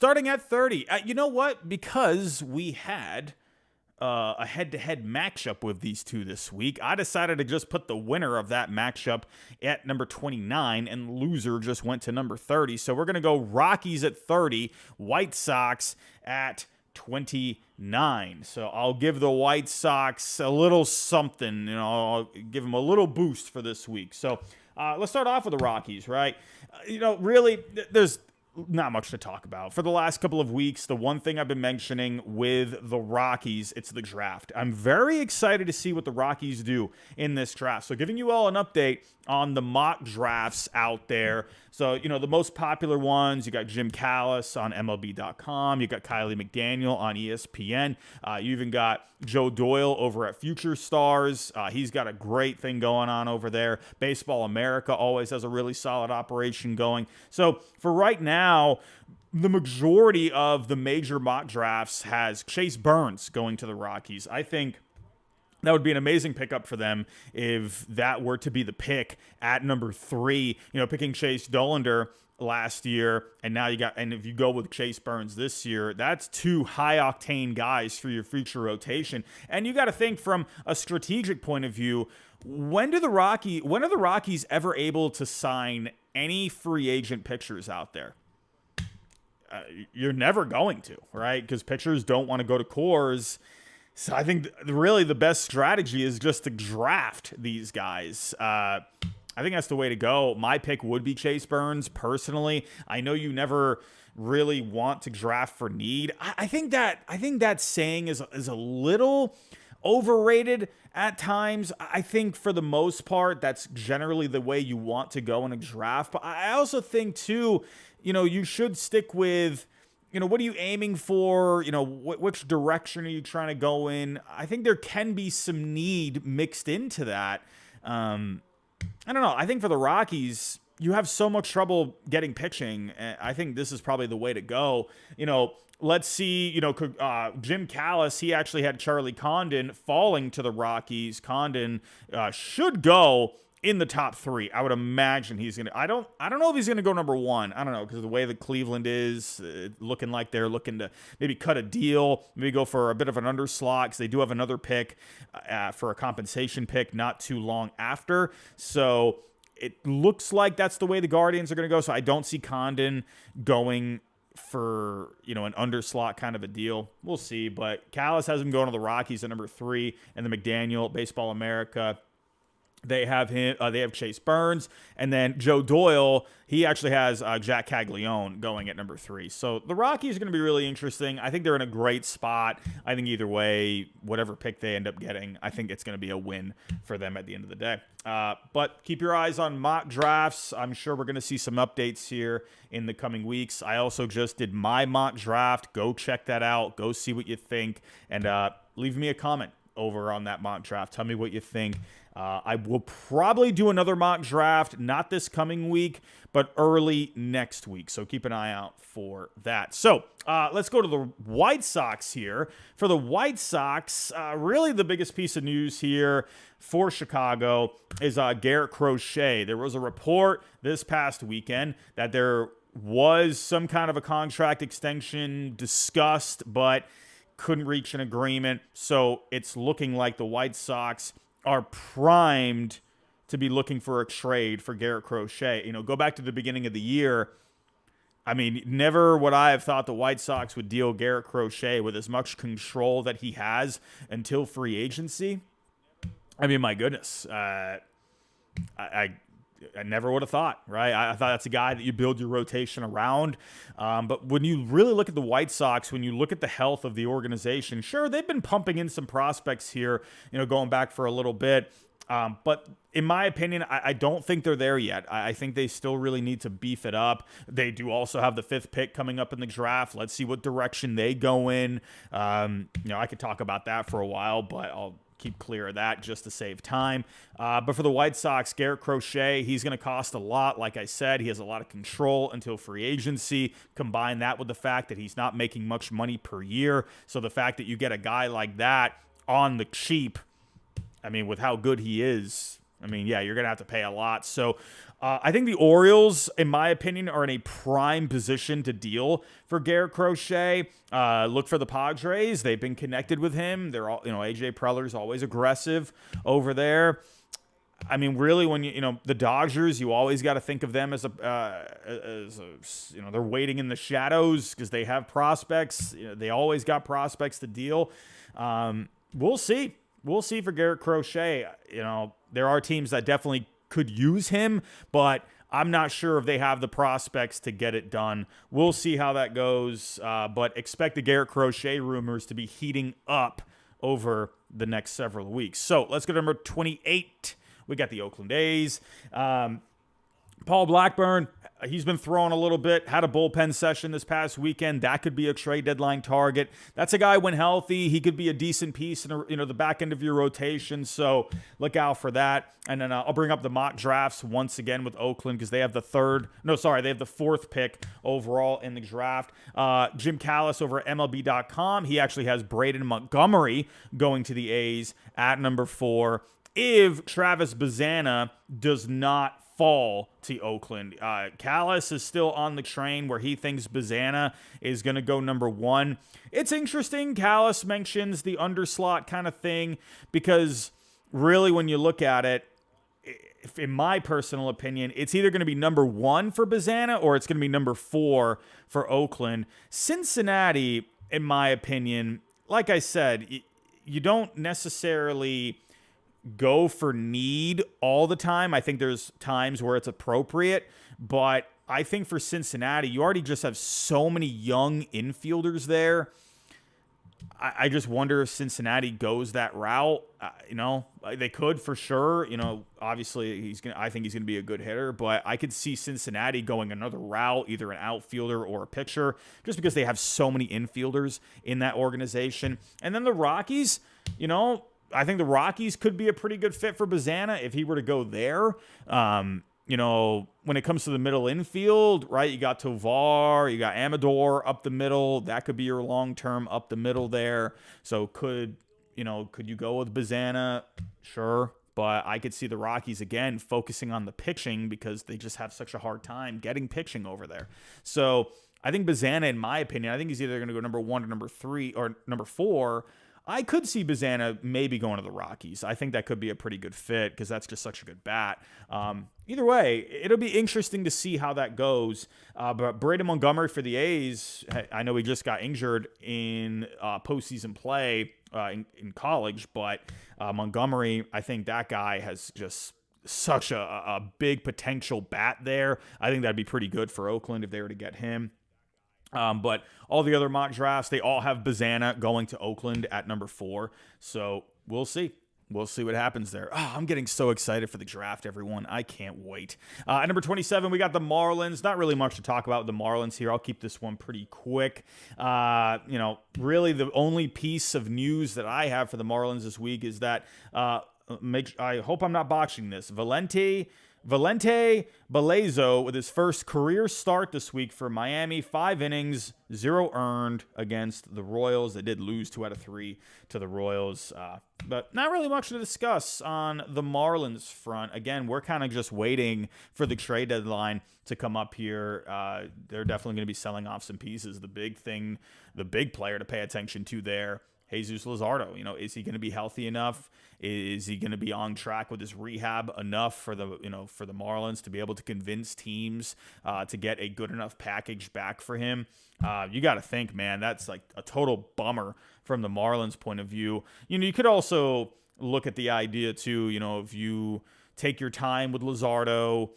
Starting at 30. You know what? Because we had a head-to-head matchup with these two this week, I decided to just put the winner of that matchup at number 29, and loser just went to number 30. So we're going to go Rockies at 30, White Sox at 29. So I'll give the White Sox a little something. I'll give them a little boost for this week. So let's start off with the Rockies, right? Really, there's not much to talk about. For the last couple of weeks, the one thing I've been mentioning with the Rockies, it's the draft. I'm very excited to see what the Rockies do in this draft. So giving you all an update on the mock drafts out there. So, the most popular ones, you got Jim Callis on MLB.com. You got Kylie McDaniel on ESPN. You even got Joe Doyle over at Future Stars. He's got a great thing going on over there. Baseball America always has a really solid operation going. So for right now, the majority of the major mock drafts has Chase Burns going to the Rockies. I think that would be an amazing pickup for them if that were to be the pick at number 3. Picking Chase Dollander last year, and if you go with Chase Burns this year, that's 2 high-octane guys for your future rotation. And you got to think from a strategic point of view, when are the Rockies ever able to sign any free agent pitchers out there? You're never going to, right? Because pitchers don't want to go to Coors. So I think really the best strategy is just to draft these guys. I think that's the way to go. My pick would be Chase Burns, personally. I know you never really want to draft for need. I think that saying is a little overrated at times. I think for the most part, that's generally the way you want to go in a draft. But I also think too, you should stick with, what are you aiming for? Which direction are you trying to go in? I think there can be some need mixed into that. I don't know. I think for the Rockies, you have so much trouble getting pitching. I think this is probably the way to go. Let's see, Jim Callis, he actually had Charlie Condon falling to the Rockies. Condon should go in the top 3. I would imagine he's going to. I don't know if he's going to go number 1. I don't know, because of the way that Cleveland is looking like they're looking to maybe cut a deal, maybe go for a bit of an underslot, because they do have another pick for a compensation pick not too long after. So it looks like that's the way the Guardians are going to go. So I don't see Condon going for an underslot kind of a deal. We'll see. But Callis has him going to the Rockies at number 3, and the McDaniel, Baseball America, they have him. They have Chase Burns, and then Joe Doyle. He actually has Jack Caglione going at number 3. So the Rockies are going to be really interesting. I think they're in a great spot. I think either way, whatever pick they end up getting, I think it's going to be a win for them at the end of the day. But keep your eyes on mock drafts. I'm sure we're going to see some updates here in the coming weeks. I also just did my mock draft. Go check that out. Go see what you think, and leave me a comment over on that mock draft. Tell me what you think. I will probably do another mock draft, not this coming week, but early next week. So keep an eye out for that. So let's go to the White Sox here. For the White Sox, really the biggest piece of news here for Chicago is Garrett Crochet. There was a report this past weekend that there was some kind of a contract extension discussed, but couldn't reach an agreement. So it's looking like the White Sox are primed to be looking for a trade for Garrett Crochet. Go back to the beginning of the year. I mean, never would I have thought the White Sox would deal Garrett Crochet with as much control that he has until free agency. I mean, my goodness. I never would have thought, right? I thought that's a guy that you build your rotation around. But when you really look at the White Sox, when you look at the health of the organization, sure, they've been pumping in some prospects here, going back for a little bit. But in my opinion, I don't think they're there yet. I think they still really need to beef it up. They do also have the 5th pick coming up in the draft. Let's see what direction they go in. I could talk about that for a while, but I'll keep clear of that just to save time. But for the White Sox, Garrett Crochet, he's going to cost a lot. Like I said, he has a lot of control until free agency. Combine that with the fact that he's not making much money per year. So the fact that you get a guy like that on the cheap, I mean, with how good he is, I mean, yeah, you're going to have to pay a lot. So I think the Orioles, in my opinion, are in a prime position to deal for Garrett Crochet. Look for the Padres. They've been connected with him. They're all, AJ Preller's always aggressive over there. I mean, really, when the Dodgers, you always got to think of them as they're waiting in the shadows because they have prospects. They always got prospects to deal. We'll see. We'll see for Garrett Crochet. There are teams that definitely could use him, but I'm not sure if they have the prospects to get it done. We'll see how that goes, but expect the Garrett Crochet rumors to be heating up over the next several weeks. So let's go to number 28. We got the Oakland A's. Paul Blackburn, he's been throwing a little bit, had a bullpen session this past weekend. That could be a trade deadline target. That's a guy when healthy. He could be a decent piece in the back end of your rotation. So look out for that. And then I'll bring up the mock drafts once again with Oakland because they have the fourth pick overall in the draft. Jim Callis over at MLB.com. He actually has Braden Montgomery going to the A's at number 4. If Travis Bazzana does not fall to Oakland. Callis is still on the train where he thinks Bazzana is going to go number 1. It's interesting. Callis mentions the underslot kind of thing because really when you look at it, in my personal opinion, it's either going to be number 1 for Bazzana or it's going to be number 4 for Oakland. Cincinnati, in my opinion, like I said, you don't necessarily go for need all the time. I think there's times where it's appropriate, but I think for Cincinnati, you already just have so many young infielders there. I just wonder if Cincinnati goes that route. They could for sure. Obviously I think he's gonna be a good hitter, but I could see Cincinnati going another route, either an outfielder or a pitcher, just because they have so many infielders in that organization. And then the Rockies, I think the Rockies could be a pretty good fit for Bazzana if he were to go there. When it comes to the middle infield, right, you got Tovar, you got Amador up the middle. That could be your long-term up the middle there. So could you go with Bazzana? Sure. But I could see the Rockies, again, focusing on the pitching because they just have such a hard time getting pitching over there. So I think Bazzana, in my opinion, I think he's either going to go number 1 or number 3 or number 4. I could see Bazzana maybe going to the Rockies. I think that could be a pretty good fit because that's just such a good bat. Either way, it'll be interesting to see how that goes. But Braden Montgomery for the A's, I know he just got injured in postseason play in college, but Montgomery, I think that guy has just such a big potential bat there. I think that'd be pretty good for Oakland if they were to get him. But all the other mock drafts, they all have Bazzana going to Oakland at number 4. So we'll see. We'll see what happens there. Oh, I'm getting so excited for the draft, everyone. I can't wait. At number 27, we got the Marlins. Not really much to talk about with the Marlins here. I'll keep this one pretty quick. Really the only piece of news that I have for the Marlins this week is that, I hope I'm not botching this, Valente Belezo with his first career start this week for Miami. 5 innings, 0 earned against the Royals. They did lose 2 out of 3 to the Royals. But not really much to discuss on the Marlins front. Again, we're kind of just waiting for the trade deadline to come up here. They're definitely going to be selling off some pieces. The big thing, the big player to pay attention to there, Jesus Luzardo. Is he going to be healthy enough? Is he going to be on track with his rehab enough for the Marlins to be able to convince teams to get a good enough package back for him? You got to think, man, that's like a total bummer from the Marlins' point of view. You could also look at the idea too, if you take your time with Luzardo,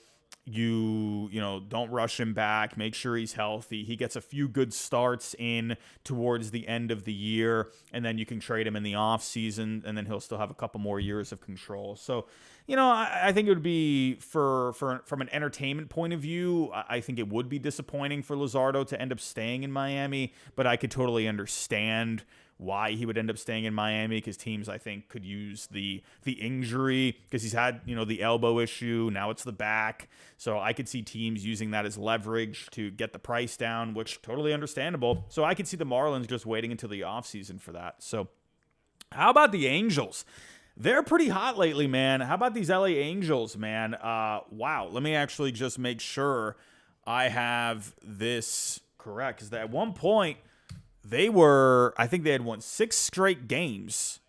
you don't rush him back, make sure he's healthy. He gets a few good starts in towards the end of the year, and then you can trade him in the offseason, and then he'll still have a couple more years of control. So, I think it would be from an entertainment point of view, I think it would be disappointing for Luzardo to end up staying in Miami, but I could totally understand why he would end up staying in Miami, because teams, I think, could use the injury, because he's had, the elbow issue. Now it's the back. So I could see teams using that as leverage to get the price down, which totally understandable. So I could see the Marlins just waiting until the offseason for that. So how about the Angels? They're pretty hot lately, man. How about these LA Angels, man? Wow. Let me actually just make sure I have this correct. Because at one point, I think they had won 6 straight games.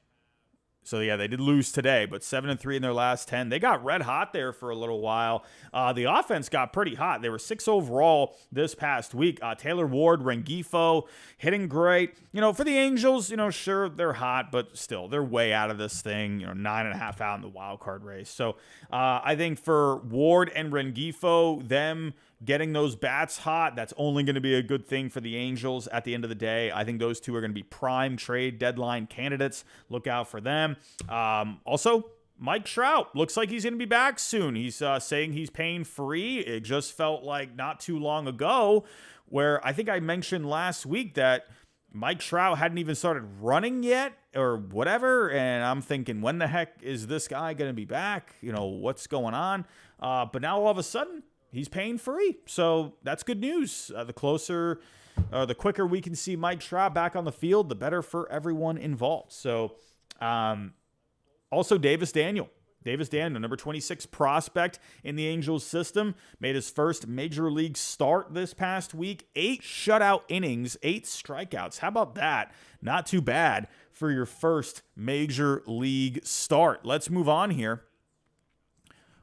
So, yeah, they did lose today, but 7-3 in their last 10. They got red hot there for a little while. The offense got pretty hot. They were 6 overall this past week. Taylor Ward, Rengifo, hitting great. For the Angels, sure, they're hot, but still, they're way out of this thing. 9.5 out in the wild card race. So, I think for Ward and Rengifo, them getting those bats hot, that's only going to be a good thing for the Angels at the end of the day. I think those two are going to be prime trade deadline candidates. Look out for them. Also, Mike Trout looks like he's going to be back soon. He's saying he's pain free. It just felt like not too long ago where I think I mentioned last week that Mike Trout hadn't even started running yet or whatever. And I'm thinking, when the heck is this guy going to be back? What's going on? But now all of a sudden, he's pain free. So that's good news. The quicker we can see Mike Trout back on the field, the better for everyone involved. So, also Davis Daniel, number 26 prospect in the Angels system, made his first major league start this past week. 8 shutout innings, 8 strikeouts. How about that? Not too bad for your first major league start. Let's move on here.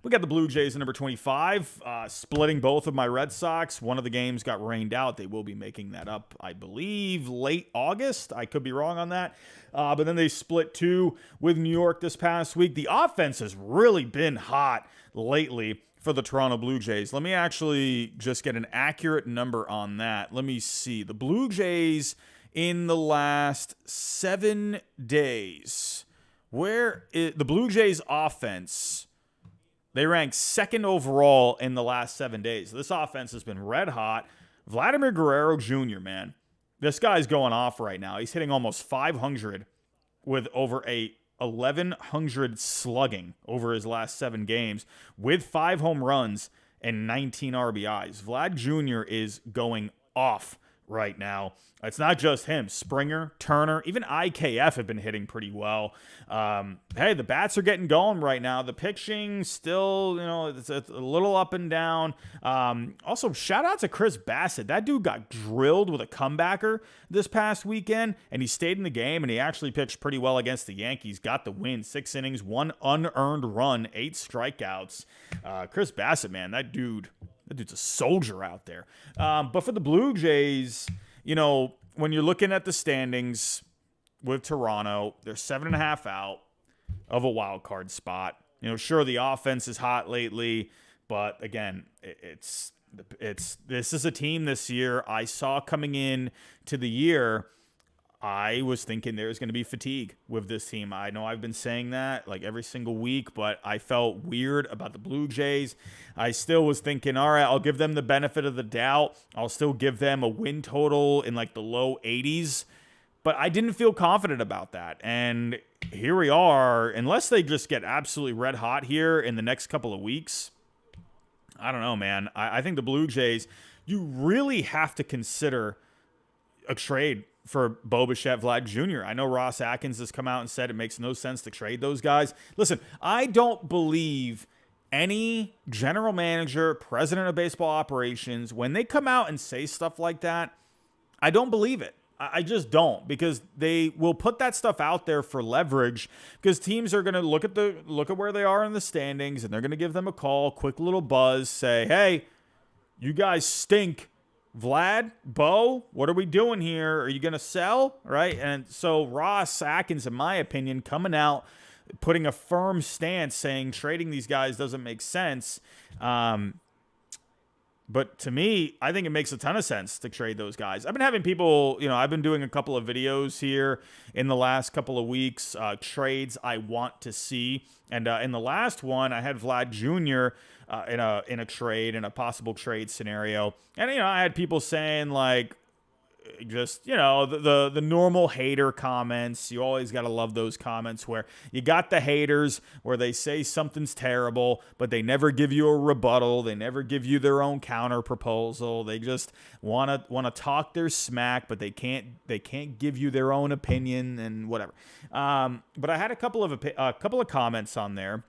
We got the Blue Jays at number 25, splitting both of my Red Sox. One of the games got rained out. They will be making that up, I believe, late August. I could be wrong on that. But then they split 2 with New York this past week. The offense has really been hot lately for the Toronto Blue Jays. Let me actually just get an accurate number on that. Let me see. The Blue Jays in the last 7 days. The Blue Jays offense... They ranked 2nd overall in the last 7 days. This offense has been red hot. Vladimir Guerrero Jr., man. This guy's going off right now. He's hitting almost 500 with over a 1,100 slugging over his last 7 games with 5 home runs and 19 RBIs. Vlad Jr. is going off right now. It's not just him. Springer, Turner, even IKF have been hitting pretty well. Hey, the bats are getting going right now. The pitching still, it's a little up and down. Also, shout out to Chris Bassett. That dude got drilled with a comebacker this past weekend, and he stayed in the game, and he actually pitched pretty well against the Yankees. Got the win. 6 innings, 1 unearned run, 8 strikeouts. Chris Bassett, man, that dude's a soldier out there. But for the Blue Jays, when you're looking at the standings with Toronto, they're 7.5 out of a wild card spot. Sure, the offense is hot lately, but again, this is a team this year I saw coming in to the year. I was thinking there's going to be fatigue with this team. I know I've been saying that like every single week, but I felt weird about the Blue Jays. I still was thinking, all right, I'll give them the benefit of the doubt. I'll still give them a win total in like the low 80s, but I didn't feel confident about that. And here we are, unless they just get absolutely red hot here in the next couple of weeks. I don't know, man. I think the Blue Jays, you really have to consider a trade for Bo Bichette, Vlad Jr. I know Ross Atkins has come out and said it makes no sense to trade those guys. Listen, I don't believe any general manager, president of baseball operations, when they come out and say stuff like that, I don't believe it. I just don't, because they will put that stuff out there for leverage, because teams are going to look at where they are in the standings, and they're going to give them a call, quick little buzz, say, hey, you guys stink. Vlad, Bo, what are we doing here? Are you going to sell? Right? And so Ross Atkins, in my opinion, coming out, putting a firm stance saying trading these guys doesn't make sense. But to me, I think it makes a ton of sense to trade those guys. I've been having people, I've been doing a couple of videos here in the last couple of weeks, trades I want to see. And in the last one, I had Vlad Jr. In a trade, in a possible trade scenario. And, I had people saying like, just, the normal hater comments. You always got to love those comments where you got the haters where they say something's terrible, but they never give you a rebuttal. They never give you their own counter proposal. They just want to talk their smack, but they can't give you their own opinion and whatever. But I had a couple of comments on there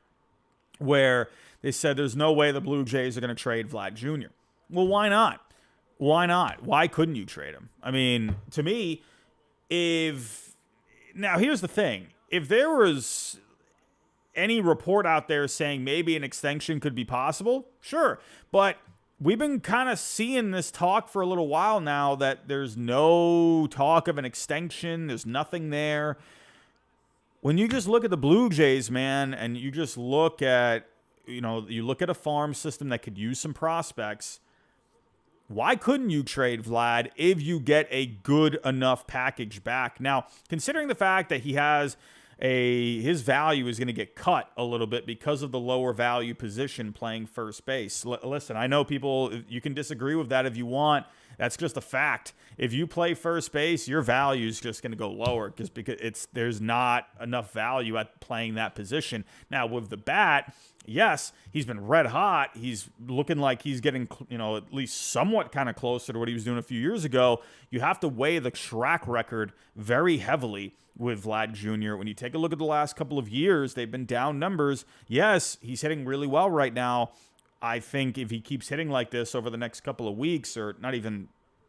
where they said there's no way the Blue Jays are going to trade Vlad Jr. Well, why not? Why not? Why couldn't you trade him? I mean, to me, now here's the thing. If there was any report out there saying maybe an extension could be possible, sure. But we've been kind of seeing this talk for a little while now that there's no talk of an extension. There's nothing there. When you just look at the Blue Jays, man, and you just look at, you look at a farm system that could use some prospects, why couldn't you trade Vlad if you get a good enough package back? Now, considering the fact that his value is going to get cut a little bit because of the lower value position playing first base. Listen, I know you can disagree with that if you want. That's just a fact. If you play first base, your value is just going to go lower because there's not enough value at playing that position. Now, with the bat, yes, he's been red hot. He's looking like he's getting, at least somewhat kind of closer to what he was doing a few years ago. You have to weigh the track record very heavily with Vlad Jr. When you take a look at the last couple of years, they've been down numbers. Yes, he's hitting really well right now. I think if he keeps hitting like this over the next couple of weeks, or not even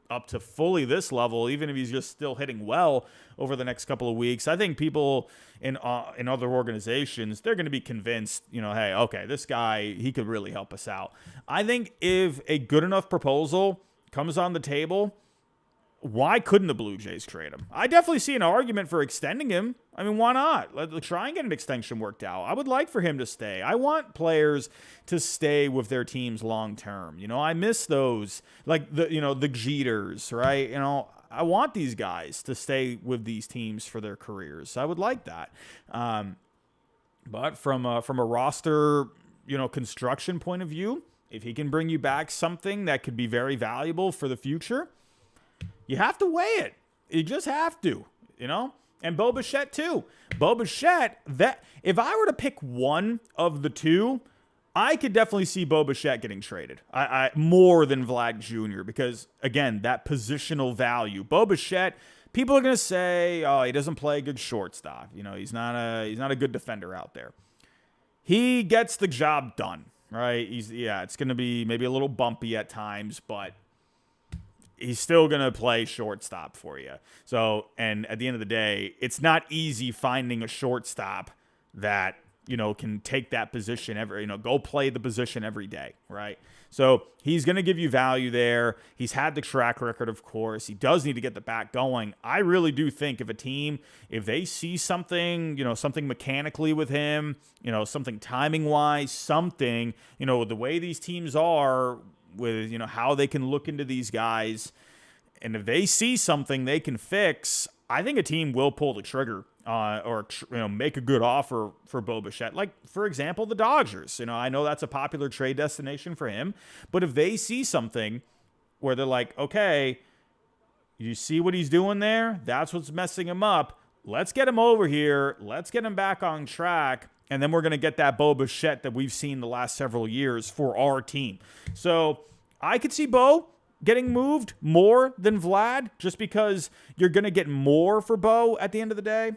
up to fully this level, even if he's just still hitting well over the next couple of weeks, I think people in other organizations, they're going to be convinced, hey, okay, this guy, he could really help us out. I think if a good enough proposal comes on the table, why couldn't the Blue Jays trade him? I definitely see an argument for extending him. I mean, why not? Let's try and get an extension worked out. I would like for him to stay. I want players to stay with their teams long term. I miss those, like the Jeters, right? I want these guys to stay with these teams for their careers. I would like that. But from a roster, construction point of view, if he can bring you back something that could be very valuable for the future, you have to weigh it. You just have to, And Bo Bichette, too. Bo Bichette, if I were to pick one of the two, I could definitely see Bo Bichette getting traded. I more than Vlad Jr. because, again, that positional value. Bo Bichette, people are going to say, oh, he doesn't play good shortstop. He's not a good defender out there. He gets the job done, right? It's going to be maybe a little bumpy at times, but he's still going to play shortstop for you. So, and at the end of the day, it's not easy finding a shortstop that, can take that position go play the position every day, right? So he's going to give you value there. He's had the track record, of course. He does need to get the bat going. I really do think if they see something, something mechanically with him, something timing-wise, something, the way these teams are, with how they can look into these guys, and if they see something they can fix, I think a team will pull the trigger or make a good offer for Bo Bichette. Like, for example, the Dodgers. I know that's a popular trade destination for him, but if they see something where they're like, okay, you see what he's doing there? That's what's messing him up. Let's get him over here. Let's get him back on track. And then we're going to get that Bo Bichette that we've seen the last several years for our team. So I could see Bo getting moved more than Vlad just because you're going to get more for Bo at the end of the day.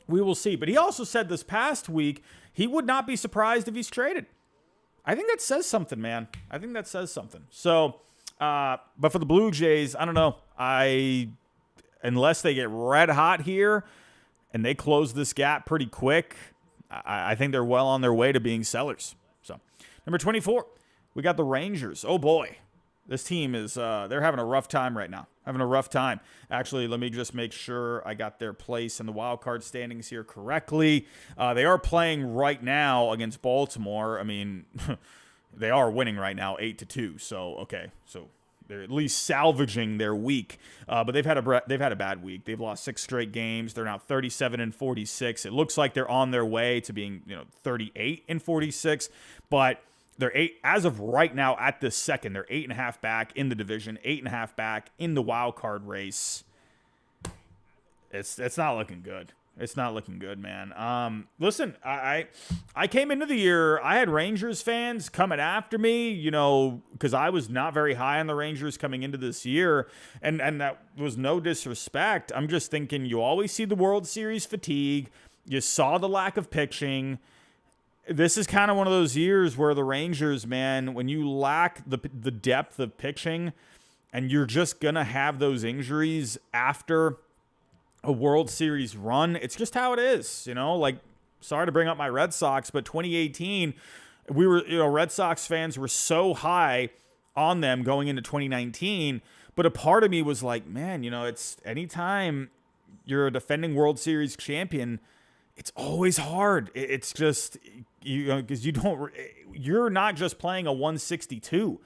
We will see. But he also said this past week he would not be surprised if he's traded. I think that says something, man. I think that says something. So, but for the Blue Jays, I don't know. Unless they get red hot here and they close this gap pretty quick, I think they're well on their way to being sellers. So, number 24, we got the Rangers. Oh, boy. This team is, they're having a rough time right now. Having a rough time. Actually, let me just make sure I got their place in the wild card standings here correctly. They are playing right now against Baltimore. I mean, they are winning right now 8-2. So, okay. So, they're at least salvaging their week, but they've had a bad week. They've lost 6 straight games. They're now 37-46. It looks like they're on their way to being 38-46. But They're 8 as of right now at this second. They're 8.5 back in the division, 8.5 back in the wild card race. It's not looking good. It's not looking good, man. Listen, I came into the year, I had Rangers fans coming after me, because I was not very high on the Rangers coming into this year, and that was no disrespect. I'm just thinking you always see the World Series fatigue. You saw the lack of pitching. This is kind of one of those years where the Rangers, man, when you lack the depth of pitching and you're just going to have those injuries after a World Series run, it's just how it is, sorry to bring up my Red Sox, but 2018, we were, Red Sox fans were so high on them going into 2019, but a part of me was like, man, it's anytime you're a defending World Series champion, it's always hard. It's just, because you're not just playing a 162.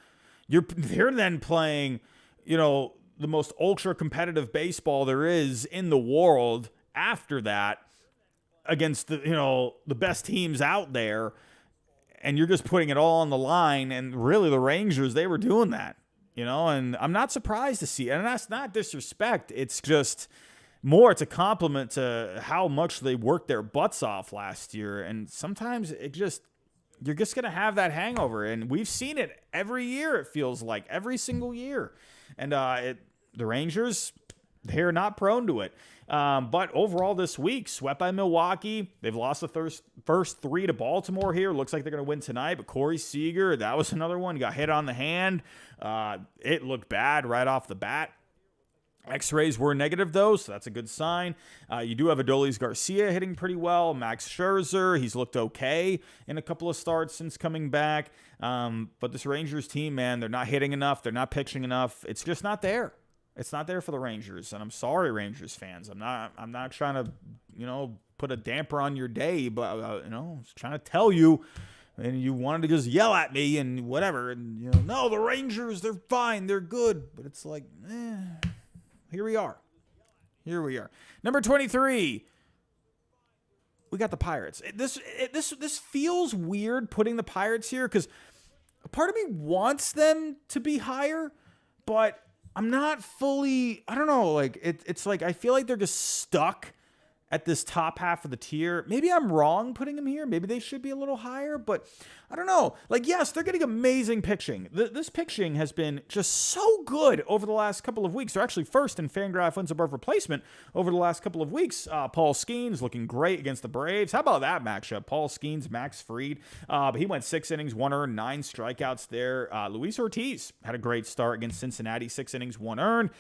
They're then playing, the most ultra competitive baseball there is in the world after that against the best teams out there. And you're just putting it all on the line. And really the Rangers, they were doing that, and I'm not surprised to see it. And that's not disrespect. It's just it's a compliment to how much they worked their butts off last year. And sometimes you're just going to have that hangover. And we've seen it every year. It feels like every single year. And the Rangers, they're not prone to it. But overall this week, swept by Milwaukee. They've lost the first 3 to Baltimore here. Looks like they're going to win tonight. But Corey Seager, that was another one. He got hit on the hand. It looked bad right off the bat. X-rays were negative, though, so that's a good sign. You do have Adolis Garcia hitting pretty well. Max Scherzer, he's looked okay in a couple of starts since coming back. But this Rangers team, man, they're not hitting enough. They're not pitching enough. It's just not there. It's not there for the Rangers, and I'm sorry, Rangers fans. I'm not trying to, put a damper on your day, but I was trying to tell you, and you wanted to just yell at me and whatever, and no, the Rangers, they're fine, they're good, but it's like, Here we are. Number 23. We got the Pirates. This feels weird putting the Pirates here because a part of me wants them to be higher, but I'm not fully, I don't know, it's like I feel like they're just stuck at this top half of the tier. Maybe I'm wrong putting them here. Maybe they should be a little higher, but I don't know. Yes, they're getting amazing pitching. This pitching has been just so good over the last couple of weeks. They're actually first in Fangraph wins above replacement over the last couple of weeks. Paul Skeens looking great against the Braves. How about that matchup? Paul Skeens, Max Fried. But he went 6 innings, 1 earned, 9 strikeouts there. Luis Ortiz had a great start against Cincinnati, 6 innings, 1 earned.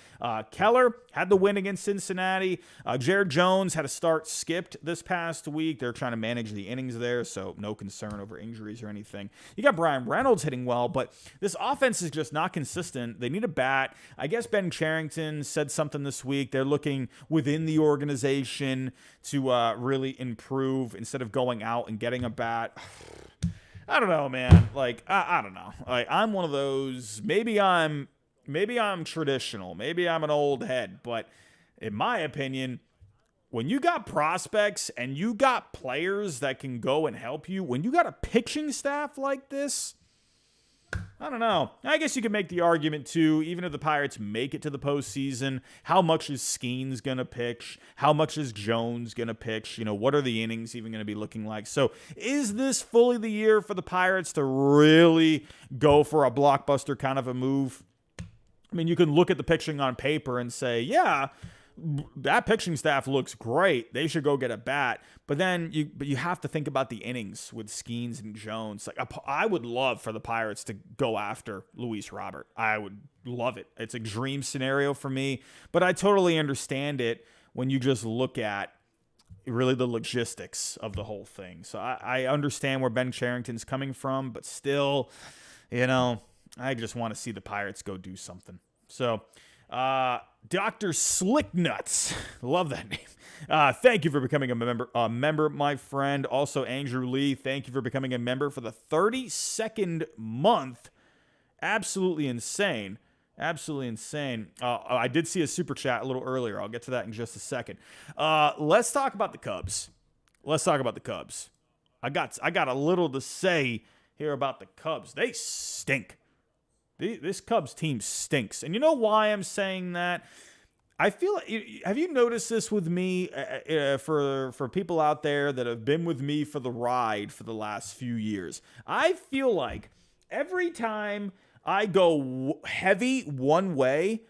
Keller had the win against Cincinnati. Jared Jones had a start skipped this past week. They're trying to manage the innings there, so no concern over injuries or anything. You got Brian Reynolds hitting well, but this offense is just not consistent. They need a bat. I guess Ben Cherington said something this week. They're looking within the organization to really improve instead of going out and getting a bat. I don't know, man. I don't know. I'm one of those. Maybe I'm traditional. Maybe I'm an old head, but in my opinion, when you got prospects and you got players that can go and help you, when you got a pitching staff like this, I don't know. I guess you could make the argument, too, even if the Pirates make it to the postseason, how much is Skeens going to pitch? How much is Jones going to pitch? What are the innings even going to be looking like? So is this fully the year for the Pirates to really go for a blockbuster kind of a move? I mean, you can look at the pitching on paper and say, yeah, that pitching staff looks great. They should go get a bat. But then you have to think about the innings with Skeens and Jones. I would love for the Pirates to go after Luis Robert. I would love it. It's a dream scenario for me. But I totally understand it when you just look at really the logistics of the whole thing. So I understand where Ben Cherington's coming from, but still, I just want to see the Pirates go do something. So Dr. Slicknuts. Love that name. Thank you for becoming a member, my friend. Also, Andrew Lee, thank you for becoming a member for the 32nd month. Absolutely insane. Absolutely insane. I did see a super chat a little earlier. I'll get to that in just a second. Let's talk about the Cubs. I got a little to say here about the Cubs. They stink. This Cubs team stinks. And you know why I'm saying that? I feel, have you noticed this with me, for people out there that have been with me for the ride for the last few years? I feel like every time I go heavy one way,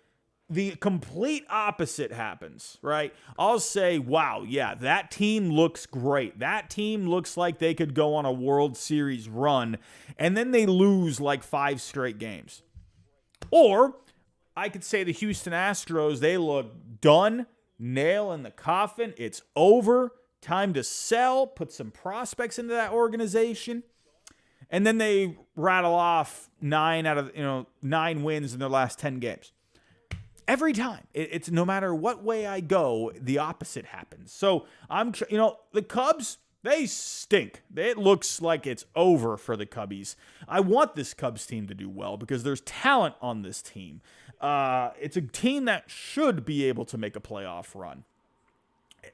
the complete opposite happens, right? I'll say, wow, yeah, that team looks great. That team looks like they could go on a World Series run, and then they lose like 5 straight games. Or I could say the Houston Astros, they look done, nail in the coffin. It's over, time to sell, put some prospects into that organization. And then they rattle off 9 wins in their last 10 games. Every time, it's no matter what way I go, the opposite happens. So the Cubs, they stink. It looks like it's over for the Cubbies. I want this Cubs team to do well because there's talent on this team. It's a team that should be able to make a playoff run.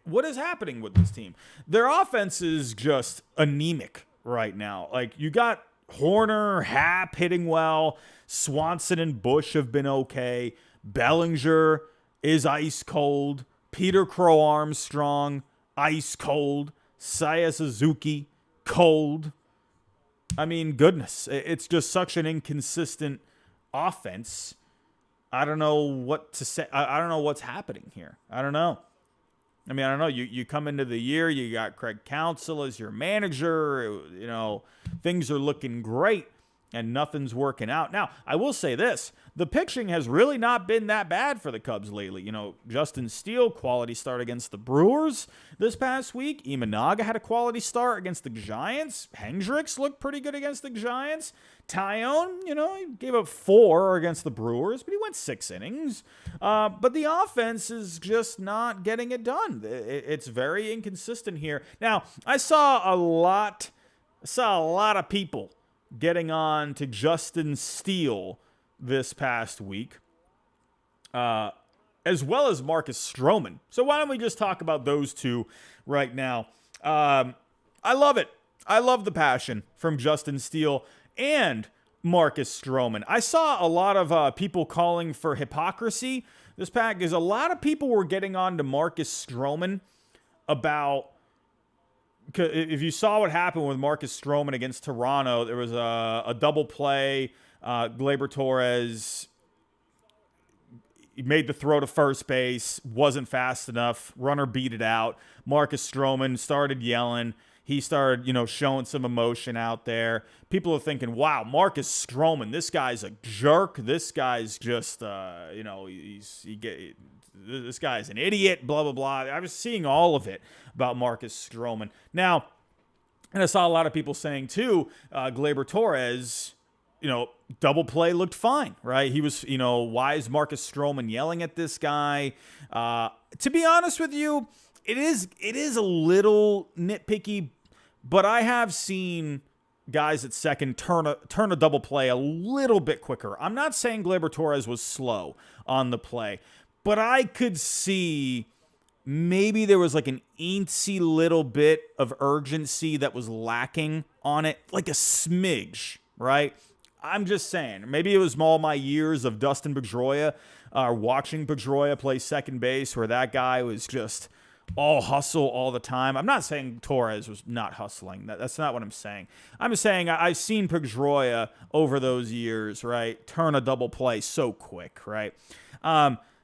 What is happening with this team? Their offense is just anemic right now. Like, you got Horner, Happ hitting well. Swanson and Bush have been okay. Bellinger is ice cold. Peter Crow Armstrong, ice cold. Saya Suzuki, cold. I mean, goodness, it's just such an inconsistent offense. I don't know what to say. I don't know what's happening here. I don't know. I don't know. You come into the year, you got Craig Counsell as your manager. Things are looking great, and nothing's working out. Now, I will say this. The pitching has really not been that bad for the Cubs lately. Justin Steele, quality start against the Brewers this past week. Imanaga had a quality start against the Giants. Hendricks looked pretty good against the Giants. Tyone, he gave up 4 against the Brewers, but he went 6 innings. But the offense is just not getting it done. It's very inconsistent here. Now, I saw a lot of people getting on to Justin Steele this past week, as well as Marcus Stroman. So why don't we just talk about those two right now? I love it. I love the passion from Justin Steele and Marcus Stroman. I saw a lot of people calling for hypocrisy this pack, because a lot of people were getting on to Marcus Stroman about, if you saw what happened with Marcus Stroman against Toronto, there was a double play. Gleyber Torres, he made the throw to first base, wasn't fast enough. Runner beat it out. Marcus Stroman started yelling. He started, showing some emotion out there. People are thinking, wow, Marcus Stroman, this guy's a jerk. This guy's just, this guy's an idiot, blah, blah, blah. I was seeing all of it about Marcus Stroman. Now, and I saw a lot of people saying, too, Gleyber Torres, double play looked fine, right? He was, why is Marcus Stroman yelling at this guy? To be honest with you, it is a little nitpicky, but I have seen guys at second turn a double play a little bit quicker. I'm not saying Gleyber Torres was slow on the play, but I could see maybe there was like an eensy little bit of urgency that was lacking on it, like a smidge, right? I'm just saying, maybe it was all my years of Dustin Pedroia, watching Pedroia play second base, where that guy was just all hustle all the time. I'm not saying Torres was not hustling. That's not what I'm saying. I'm saying I've seen Pedroia over those years, right, turn a double play so quick, right?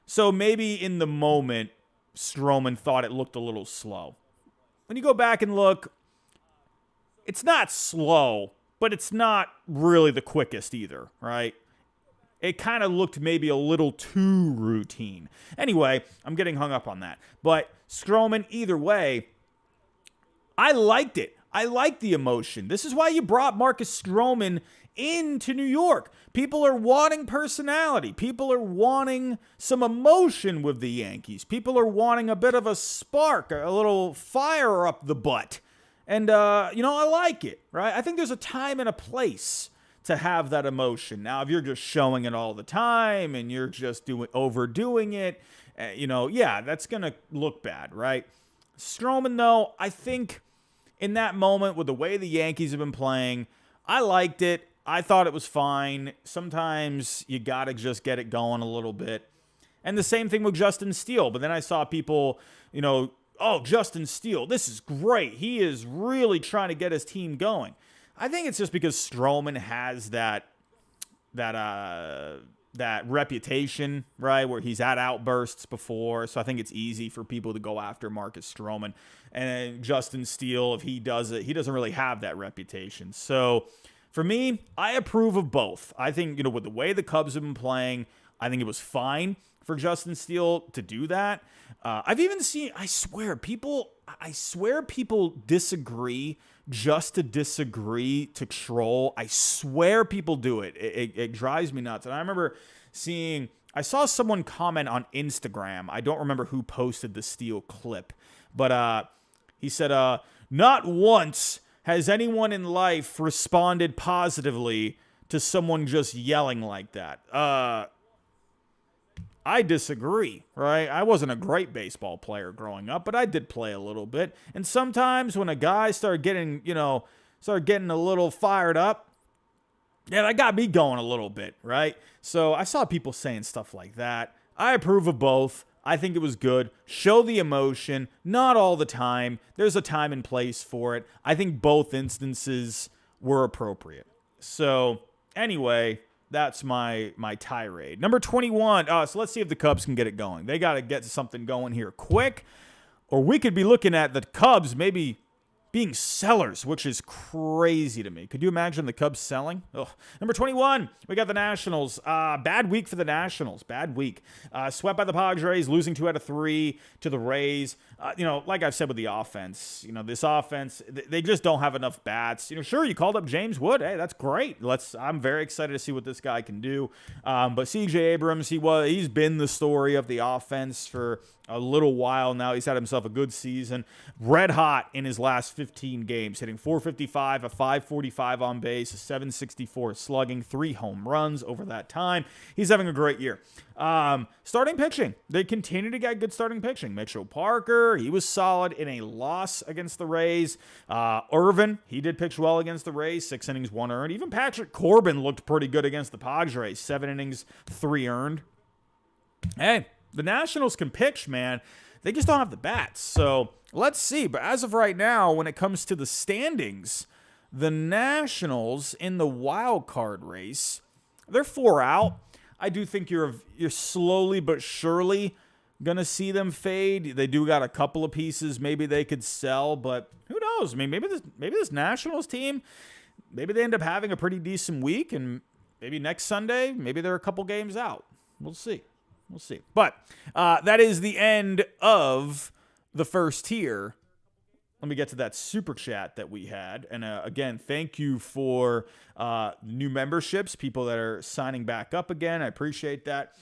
So maybe in the moment, Stroman thought it looked a little slow. When you go back and look, it's not slow, but it's not really the quickest either, right? It kind of looked maybe a little too routine. Anyway, I'm getting hung up on that. But Stroman, either way, I liked it. I liked the emotion. This is why you brought Marcus Stroman into New York. People are wanting personality. People are wanting some emotion with the Yankees. People are wanting a bit of a spark, a little fire up the butt. And, I like it, right? I think there's a time and a place to have that emotion. Now, if you're just showing it all the time and you're just overdoing it, that's going to look bad, right? Stroman, though, I think in that moment with the way the Yankees have been playing, I liked it. I thought it was fine. Sometimes you got to just get it going a little bit. And the same thing with Justin Steele. But then I saw people, oh, Justin Steele, this is great. He is really trying to get his team going. I think it's just because Stroman has that reputation, right, where he's had outbursts before. So I think it's easy for people to go after Marcus Stroman. And Justin Steele, if he does it, he doesn't really have that reputation. So for me, I approve of both. I think, with the way the Cubs have been playing, I think it was fine for Justin Steele to do that. I've even seen, I swear people disagree just to disagree, to troll. I swear people do it. It drives me nuts. And I remember I saw someone comment on Instagram. I don't remember who posted the Steele clip, but he said, not once has anyone in life responded positively to someone just yelling like that. I disagree, right? I wasn't a great baseball player growing up, but I did play a little bit. And sometimes when a guy started getting a little fired up, yeah, that got me going a little bit, right? So I saw people saying stuff like that. I approve of both. I think it was good. Show the emotion, not all the time. There's a time and place for it. I think both instances were appropriate. So anyway, that's my tirade. Number 21. So let's see if the Cubs can get it going. They got to get something going here quick, or we could be looking at the Cubs maybe being sellers, which is crazy to me. Could you imagine the Cubs selling? Ugh. Number 21, we got the Nationals. Bad week for the Nationals. Bad week. Swept by the Padres, losing 2 out of 3 to the Rays. Like I've said with the offense, this offense, they just don't have enough bats. Sure, you called up James Wood. Hey, that's great. I'm very excited to see what this guy can do. But C.J. Abrams, he's been the story of the offense for a little while now. He's had himself a good season. Red hot in his last 15 games, hitting .455, a .545 on base, a .764 slugging, 3 home runs over that time. He's having a great year. Starting pitching. They continue to get good starting pitching. Mitchell Parker, he was solid in a loss against the Rays. Irvin, he did pitch well against the Rays, 6 innings, 1 earned. Even Patrick Corbin looked pretty good against the Padres, 7 innings, 3 earned. Hey, the Nationals can pitch, man. They just don't have the bats. So let's see. But as of right now, when it comes to the standings, the Nationals in the wild card race, they're 4 out. I do think you're slowly but surely going to see them fade. They do got a couple of pieces maybe they could sell, but who knows? I mean, maybe this Nationals team, maybe they end up having a pretty decent week, and maybe next Sunday, maybe they're a couple games out. We'll see. But that is the end of the first tier. Let me get to that super chat that we had. And again, thank you for new memberships, people that are signing back up again. I appreciate that.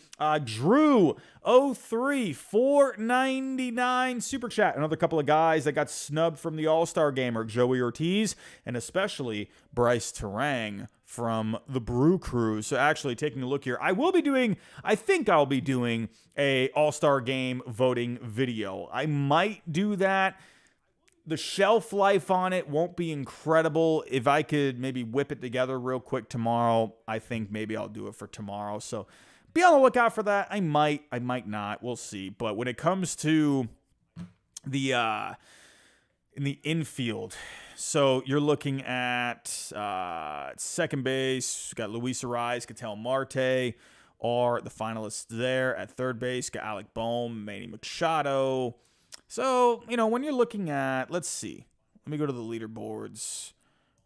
Drew 03499 super chat. Another couple of guys that got snubbed from the All-Star game are Joey Ortiz and especially Bryce Terang from the Brew Crew. So actually taking a look here, I think I'll be doing a All-Star game voting video. I might do that. The shelf life on it won't be incredible. If I could maybe whip it together real quick tomorrow, I think maybe I'll do it for tomorrow. So be on the lookout for that. I might not. We'll see. But when it comes to the in the infield, so you're looking at second base, got Luis Ariz, Ketel Marte are the finalists there. At third base, got Alec Bohm, Manny Machado. So, when you're looking at, let's see. Let me go to the leaderboards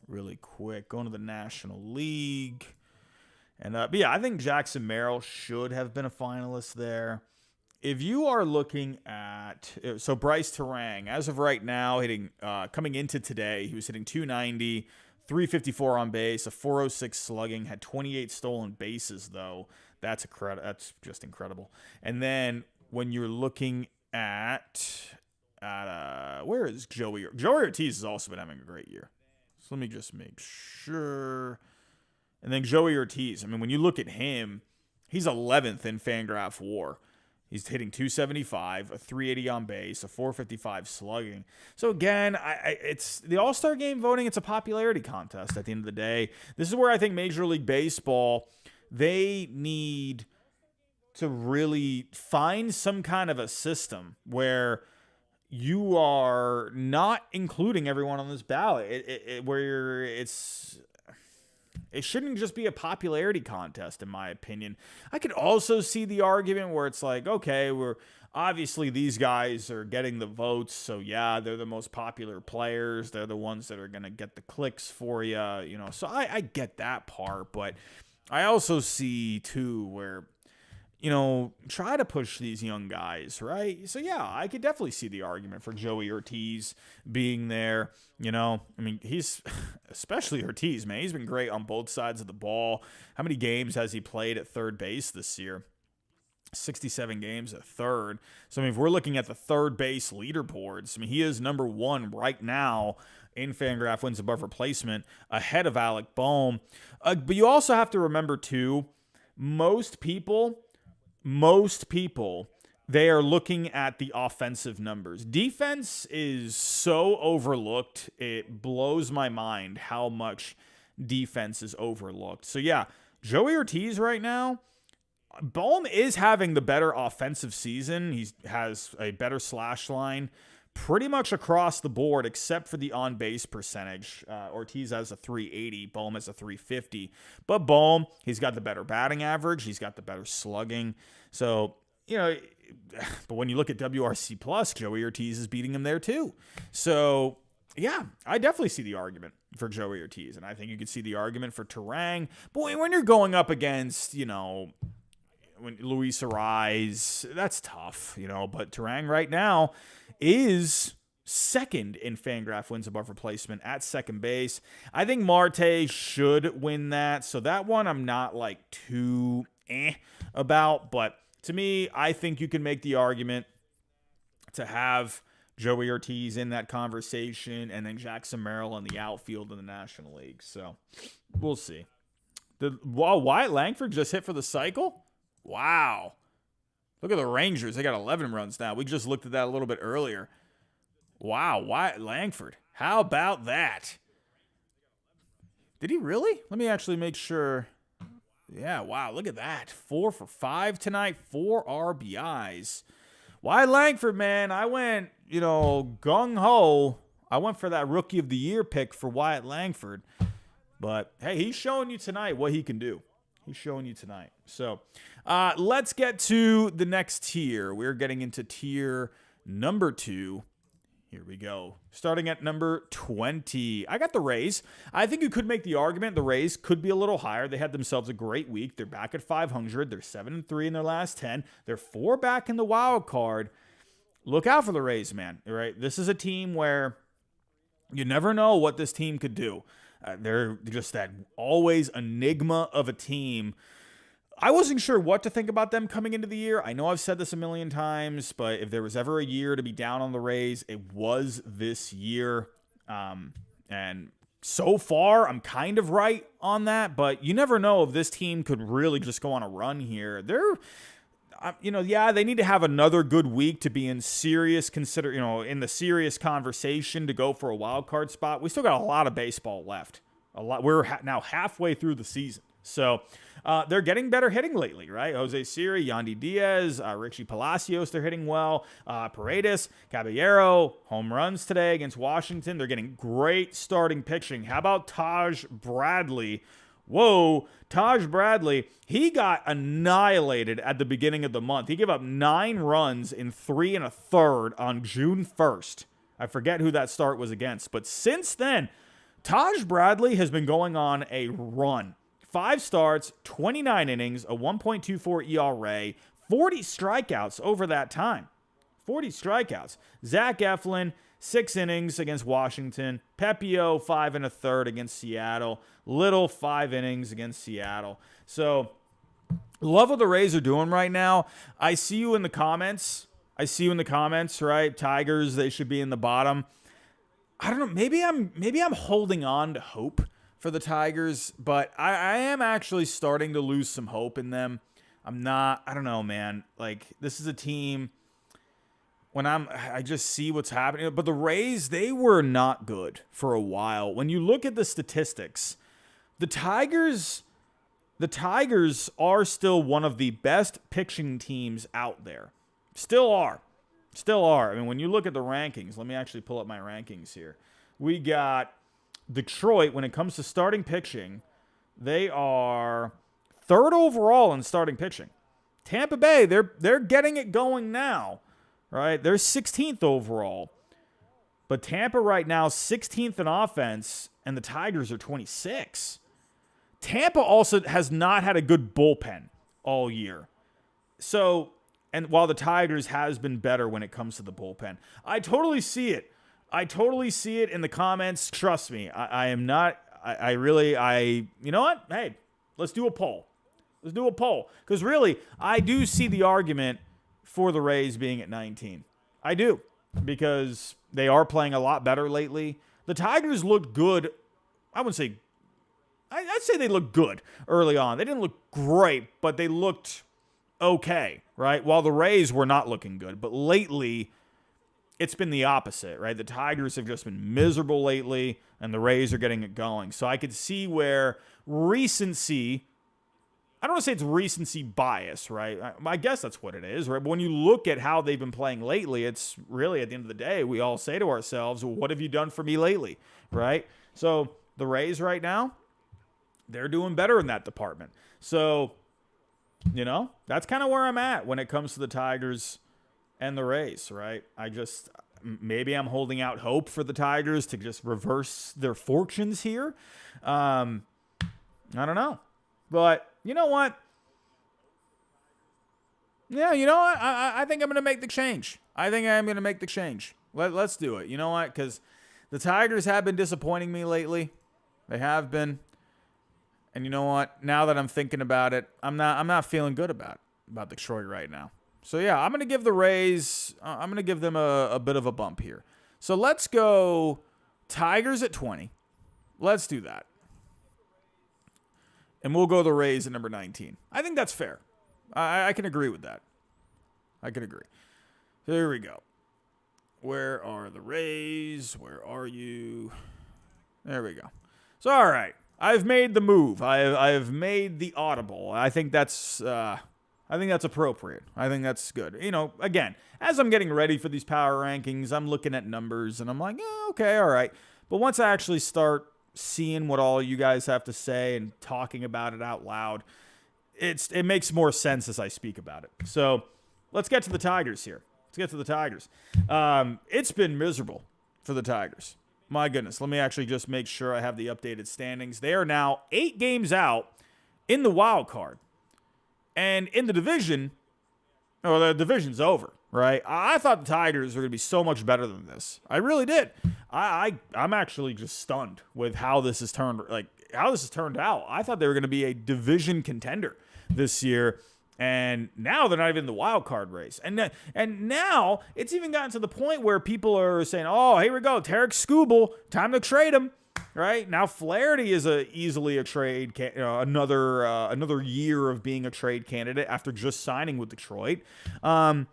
really quick. Going to the National League. And, but yeah, I think Jackson Merrill should have been a finalist there. If you are looking at, so Bryce Terang, as of right now, hitting, coming into today, he was hitting .290, 354 on base, a .406 slugging, had 28 stolen bases, though. That's just incredible. And then when you're looking at where is Joey Ortiz has also been having a great year. So let me just make sure. And then Joey Ortiz, I mean, when you look at him, he's 11th in Fangraph WAR. He's hitting 275, a 380 on base, a 455 slugging. So again, it's the All-Star Game voting. It's a popularity contest at the end of the day. This is where I think Major League Baseball, they need to really find some kind of a system where you are not including everyone on this ballot. Where it shouldn't just be a popularity contest, in my opinion. I could also see the argument where it's like, okay, we're obviously these guys are getting the votes, so yeah, they're the most popular players. They're the ones that are going to get the clicks for you, you know. So I get that part, but I also see too where, you know, try to push these young guys, right? So, yeah, I could definitely see the argument for Joey Ortiz being there, you know. I mean, he's, especially Ortiz, man, he's been great on both sides of the ball. How many games has he played at third base this year? 67 games at third. So, I mean, if we're looking at the third base leaderboards, I mean, he is number one right now in Fangraph wins above replacement, ahead of Alec Bohm. But you also have to remember, too, most people, they are looking at the offensive numbers. Defense is so overlooked. It blows my mind how much defense is overlooked. So, yeah, Joey Ortiz right now, Bohm is having the better offensive season. He has a better slash line pretty much across the board, except for the on-base percentage. Ortiz has a 380. Bohm has a 350. But Bohm, he's got the better batting average. He's got the better slugging. So, you know, but when you look at WRC+, Joey Ortiz is beating him there too. So, yeah, I definitely see the argument for Joey Ortiz. And I think you could see the argument for Terang. But when you're going up against, you know, when Luis Ariz, that's tough, you know. But Terang right now is second in Fangraph wins above replacement at second base. I think Marte should win that. So that one I'm not like too about. But to me, I think you can make the argument to have Joey Ortiz in that conversation and then Jackson Merrill in the outfield in the National League. So we'll see. Wyatt Langford just hit for the cycle? Wow. Look at the Rangers. They got 11 runs now. We just looked at that a little bit earlier. Wow, Wyatt Langford. How about that? Did he really? Let me actually make sure. Yeah, wow, look at that. 4 for 5 tonight, 4 RBIs. Wyatt Langford, man, I went, you know, gung-ho. I went for that Rookie of the Year pick for Wyatt Langford. But, hey, he's showing you tonight what he can do. He's showing you tonight. So, let's get to the next tier. We're getting into tier number 2. Here we go. Starting at number 20. I got the Rays. I think you could make the argument the Rays could be a little higher. They had themselves a great week. They're back at 500. They're 7-3 in their last 10. They're 4 back in the wild card. Look out for the Rays, man. Right? This is a team where you never know what this team could do. They're just that always enigma of a team. I wasn't sure what to think about them coming into the year. I know I've said this a million times, but if there was ever a year to be down on the Rays, it was this year. And so far, I'm kind of right on that, but you never know if this team could really just go on a run here. They need to have another good week to be in serious in the serious conversation to go for a wild card spot. We still got a lot of baseball left. We're now halfway through the season. So they're getting better hitting lately, right? Jose Siri, Yandy Diaz, Richie Palacios, they're hitting well. Paredes, Caballero, home runs today against Washington. They're getting great starting pitching. How about Taj Bradley? Whoa, Taj Bradley, he got annihilated at the beginning of the month. He gave up 9 runs in 3 1/3 on June 1st. I forget who that start was against. But since then, Taj Bradley has been going on a run. 5 starts, 29 innings, a 1.24 ERA, 40 strikeouts over that time. 40 strikeouts. Zach Eflin, 6 innings against Washington. Pepio, 5 1/3 against Seattle. Little, 5 innings against Seattle. So, love what the Rays are doing right now. I see you in the comments. Right? Tigers, they should be in the bottom. I don't know. Maybe I'm holding on to hope for the Tigers, but I am actually starting to lose some hope in them. I don't know, man. Like, this is a team I just see what's happening. But the Rays, they were not good for a while. When you look at the statistics, the Tigers are still one of the best pitching teams out there. Still are. I mean, when you look at the rankings, let me actually pull up my rankings here. We got Detroit, when it comes to starting pitching, they are 3rd overall in starting pitching. Tampa Bay, they're getting it going now, right? They're 16th overall. But Tampa right now, 16th in offense, and the Tigers are 26. Tampa also has not had a good bullpen all year. So, and while the Tigers has been better when it comes to the bullpen, I totally see it. In the comments. Trust me, I am not, you know what? Hey, let's do a poll. Because really, I do see the argument for the Rays being at 19. I do. Because they are playing a lot better lately. The Tigers looked good. I'd say they looked good early on. They didn't look great, but they looked okay, right? While the Rays were not looking good. But lately, it's been the opposite, right? The Tigers have just been miserable lately, and the Rays are getting it going. So I could see where recency, I don't want to say it's recency bias, right? I guess that's what it is, right? But when you look at how they've been playing lately, it's really, at the end of the day, we all say to ourselves, well, what have you done for me lately, right? So the Rays right now, they're doing better in that department. So, that's kind of where I'm at when it comes to the Tigers and the Rays, right? Maybe I'm holding out hope for the Tigers to just reverse their fortunes here. I don't know. But you know what? Yeah, you know what? I think I'm going to make the change. Let's do it. You know what? Because the Tigers have been disappointing me lately. They have been. And you know what? Now that I'm thinking about it, I'm not feeling good about Detroit right now. So yeah, I'm going to give the Rays, I'm going to give them a bit of a bump here. So let's go Tigers at 20. Let's do that. And we'll go the Rays at number 19. I think that's fair. I can agree with that. I can agree. Here we go. Where are the Rays? Where are you? There we go. So, all right. I've made the move. I've made the audible. I think that's appropriate. I think that's good. Again, as I'm getting ready for these power rankings, I'm looking at numbers and I'm like, okay, all right. But once I actually start seeing what all you guys have to say and talking about it out loud, it makes more sense as I speak about it. So let's get to the Tigers here. It's been miserable for the Tigers. My goodness. Let me actually just make sure I have the updated standings. They are now 8 games out in the wild card. And in the division, the division's over, right? I thought the Tigers were going to be so much better than this. I really did. I'm actually just stunned with how this has turned out. I thought they were going to be a division contender this year. And now they're not even in the wild card race. And now it's even gotten to the point where people are saying, oh, here we go, Tarek Skubal, time to trade him, right? Now Flaherty is easily a trade, another year of being a trade candidate after just signing with Detroit. I'll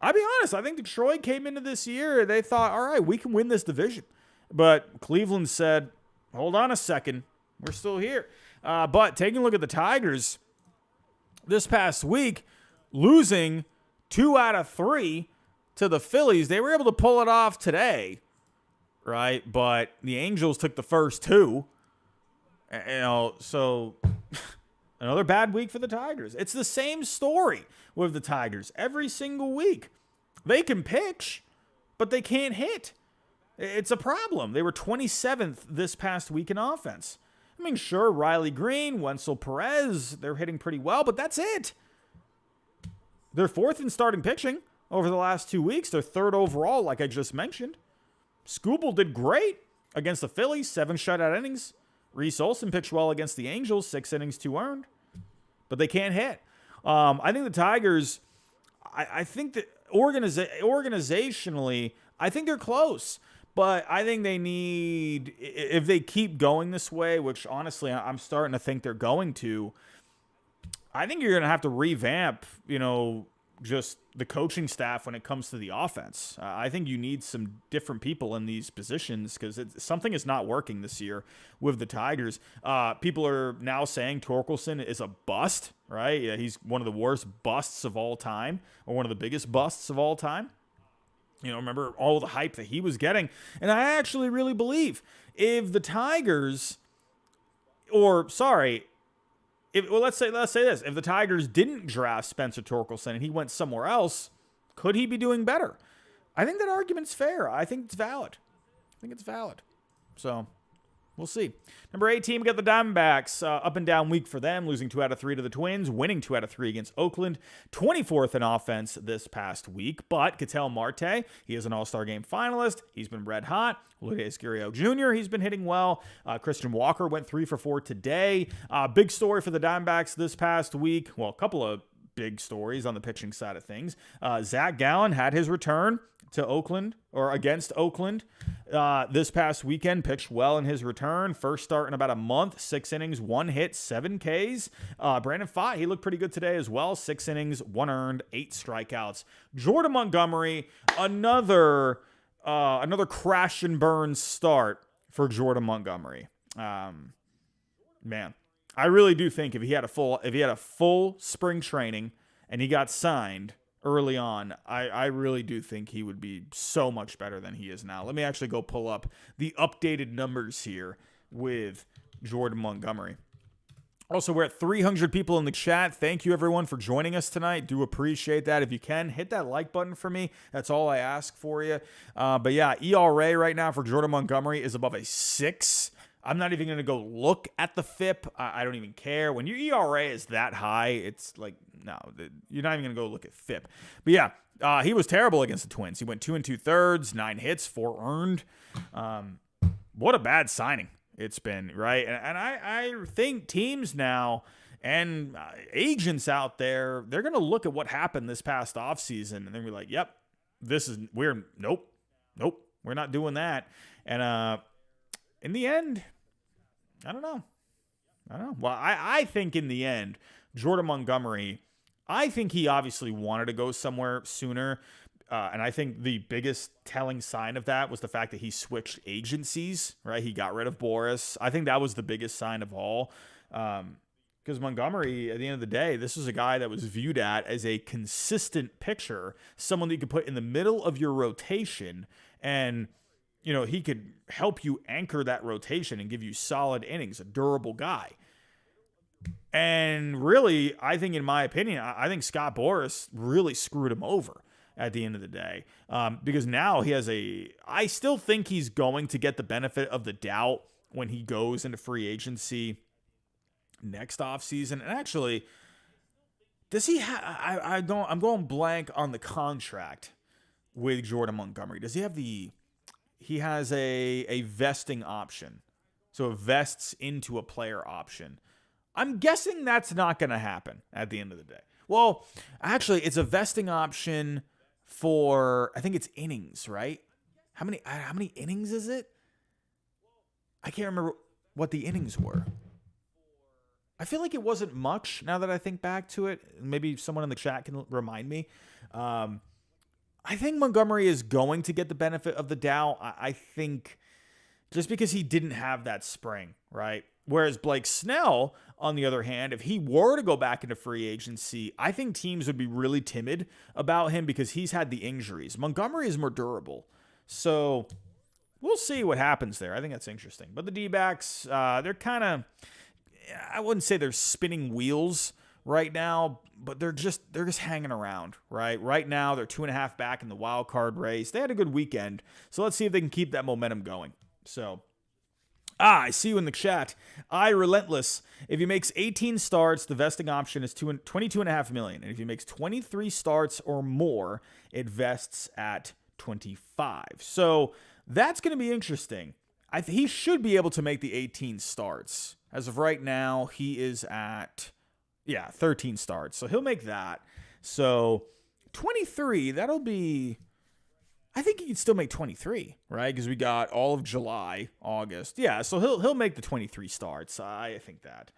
be honest, I think Detroit came into this year, they thought, all right, we can win this division. But Cleveland said, hold on a second, we're still here. But taking a look at the Tigers, this past week, losing 2 out of 3 to the Phillies. They were able to pull it off today, right? But the Angels took the first 2. So another bad week for the Tigers. It's the same story with the Tigers every single week. They can pitch, but they can't hit. It's a problem. They were 27th this past week in offense. I mean, sure, Riley Green, Wenzel Perez, they're hitting pretty well, but that's it. They're 4th in starting pitching over the last 2 weeks. They're 3rd overall, like I just mentioned. Skubal did great against the Phillies, 7 shutout innings. Reese Olson pitched well against the Angels, 6 innings, 2 earned. But they can't hit. I think the Tigers, I think that organizationally, I think they're close. But I think they need, if they keep going this way, which honestly I'm starting to think they're going to, I think you're going to have to revamp, just the coaching staff when it comes to the offense. I think you need some different people in these positions because something is not working this year with the Tigers. People are now saying Torkelson is a bust, right? Yeah, he's one of the worst busts of all time, or one of the biggest busts of all time. Remember all the hype that he was getting. And I actually really believe if the Tigers, let's say this, if the Tigers didn't draft Spencer Torkelson and he went somewhere else, could he be doing better? I think that argument's fair. I think it's valid. So we'll see. Number 18, we got the Diamondbacks. Up and down week for them, losing 2 out of 3 to the Twins, winning 2 out of 3 against Oakland. 24th in offense this past week. But Ketel Marte, he is an All-Star Game finalist. He's been red hot. Luis Gurriel Jr., he's been hitting well. Christian Walker went 3 for 4 today. Big story for the Diamondbacks this past week. Well, a couple of big stories on the pitching side of things. Zach Gallen had his return to Oakland, or against Oakland, this past weekend. Pitched well in his return. First start in about a month. 6 innings, 1 hit, 7 Ks. Brandon Pfaadt, he looked pretty good today as well. 6 innings, 1 earned, 8 strikeouts. Jordan Montgomery, another crash and burn start for Jordan Montgomery. Man, I really do think if he had a full spring training and he got signed early on, I really do think he would be so much better than he is now. Let me actually go pull up the updated numbers here with Jordan Montgomery. Also, we're at 300 people in the chat. Thank you, everyone, for joining us tonight. Do appreciate that. If you can, hit that like button for me. That's all I ask for you. But yeah, ERA right now for Jordan Montgomery is above a 6. I'm not even going to go look at the FIP. I don't even care. When your ERA is that high, it's like, no, you're not even going to go look at FIP. But yeah, he was terrible against the Twins. He went 2 2/3, 9 hits, 4 earned. What a bad signing it's been, right? And I think teams now and agents out there, they're going to look at what happened this past offseason and they're going to be like, yep, nope, we're not doing that. And in the end, I don't know. Well, I think in the end, Jordan Montgomery, I think he obviously wanted to go somewhere sooner. And I think the biggest telling sign of that was the fact that he switched agencies, right? He got rid of Boris. I think that was the biggest sign of all. Because Montgomery, at the end of the day, this was a guy that was viewed as a consistent pitcher, someone that you could put in the middle of your rotation and he could help you anchor that rotation and give you solid innings, a durable guy. And really, I think, in my opinion, I think Scott Boras really screwed him over at the end of the day. Because now I still think he's going to get the benefit of the doubt when he goes into free agency next offseason. And actually, does he I'm going blank on the contract with Jordan Montgomery. Does he have he has a vesting option. So it vests into a player option. I'm guessing that's not going to happen at the end of the day. Well, actually, it's a vesting option for, I think it's innings, right? How many innings is it? I can't remember what the innings were. I feel like it wasn't much now that I think back to it. Maybe someone in the chat can remind me. I think Montgomery is going to get the benefit of the doubt. I think just because he didn't have that spring, right? Whereas Blake Snell, on the other hand, if he were to go back into free agency, I think teams would be really timid about him because he's had the injuries. Montgomery is more durable. So we'll see what happens there. I think that's interesting. But the D-backs, they're kind of, I wouldn't say they're spinning wheels right now, but they're just hanging around, right? Right now, they're 2.5 back in the wild card race. They had a good weekend, so let's see if they can keep that momentum going. So, I see you in the chat. Relentless. If he makes 18 starts, the vesting option is $22.5 million, and if he makes 23 starts or more, it vests at 25. So that's going to be interesting. He should be able to make the 18 starts. As of right now, he is at 13 starts. So he'll make that. So 23, that'll be, I think he can still make 23, right? Because we got all of July, August. Yeah, so he'll make the 23 starts. I think that.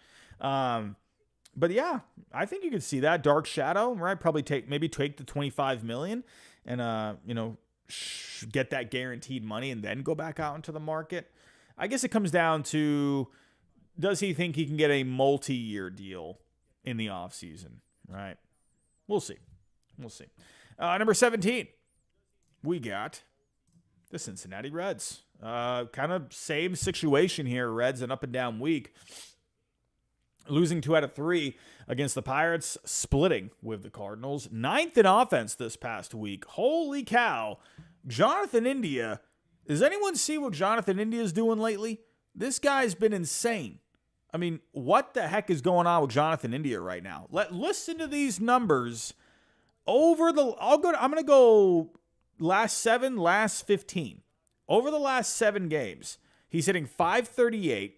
But yeah, I think you could see that dark shadow, right? Probably take the 25 million and get that guaranteed money and then go back out into the market. I guess it comes down to, does he think he can get a multi-year deal in the offseason, right? We'll see. Number 17, we got the Cincinnati Reds. Kind of same situation here. Reds, an up and down week. Losing 2 out of 3 against the Pirates, splitting with the Cardinals. 9th in offense this past week. Holy cow. Jonathan India. Does anyone see what Jonathan India is doing lately? This guy's been insane. I mean, what the heck is going on with Jonathan India right now? Listen to these numbers. I'm going to go last 7, last 15. Over the last 7 games, he's hitting .538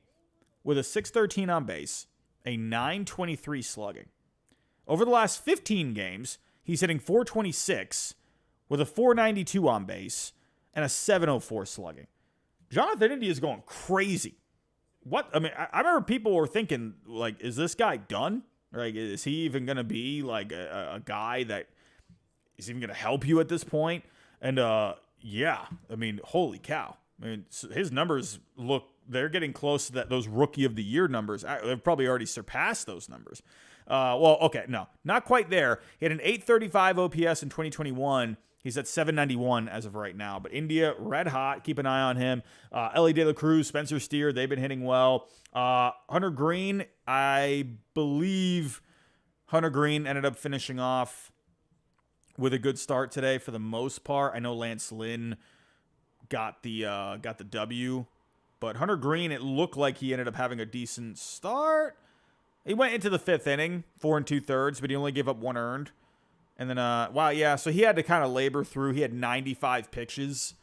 with a .613 on base, a .923 slugging. Over the last 15 games, he's hitting .426 with a .492 on base and a .704 slugging. Jonathan India is going crazy. I remember people were thinking, like, is this guy done? Like, is he even going to be like a guy that is even going to help you at this point? And holy cow. I mean, his numbers they're getting close to those rookie of the year numbers. They've probably already surpassed those numbers. No, not quite there. He had an .835 OPS in 2021. He's at .791 as of right now. But India, red hot. Keep an eye on him. Ellie De La Cruz, Spencer Steer, they've been hitting well. Hunter Green, I believe Hunter Green ended up finishing off with a good start today for the most part. I know Lance Lynn got the W, but Hunter Green, it looked like he ended up having a decent start. He went into the 5th inning, 4 2/3, but he only gave up 1 earned. And then, so he had to kind of labor through. He had 95 pitches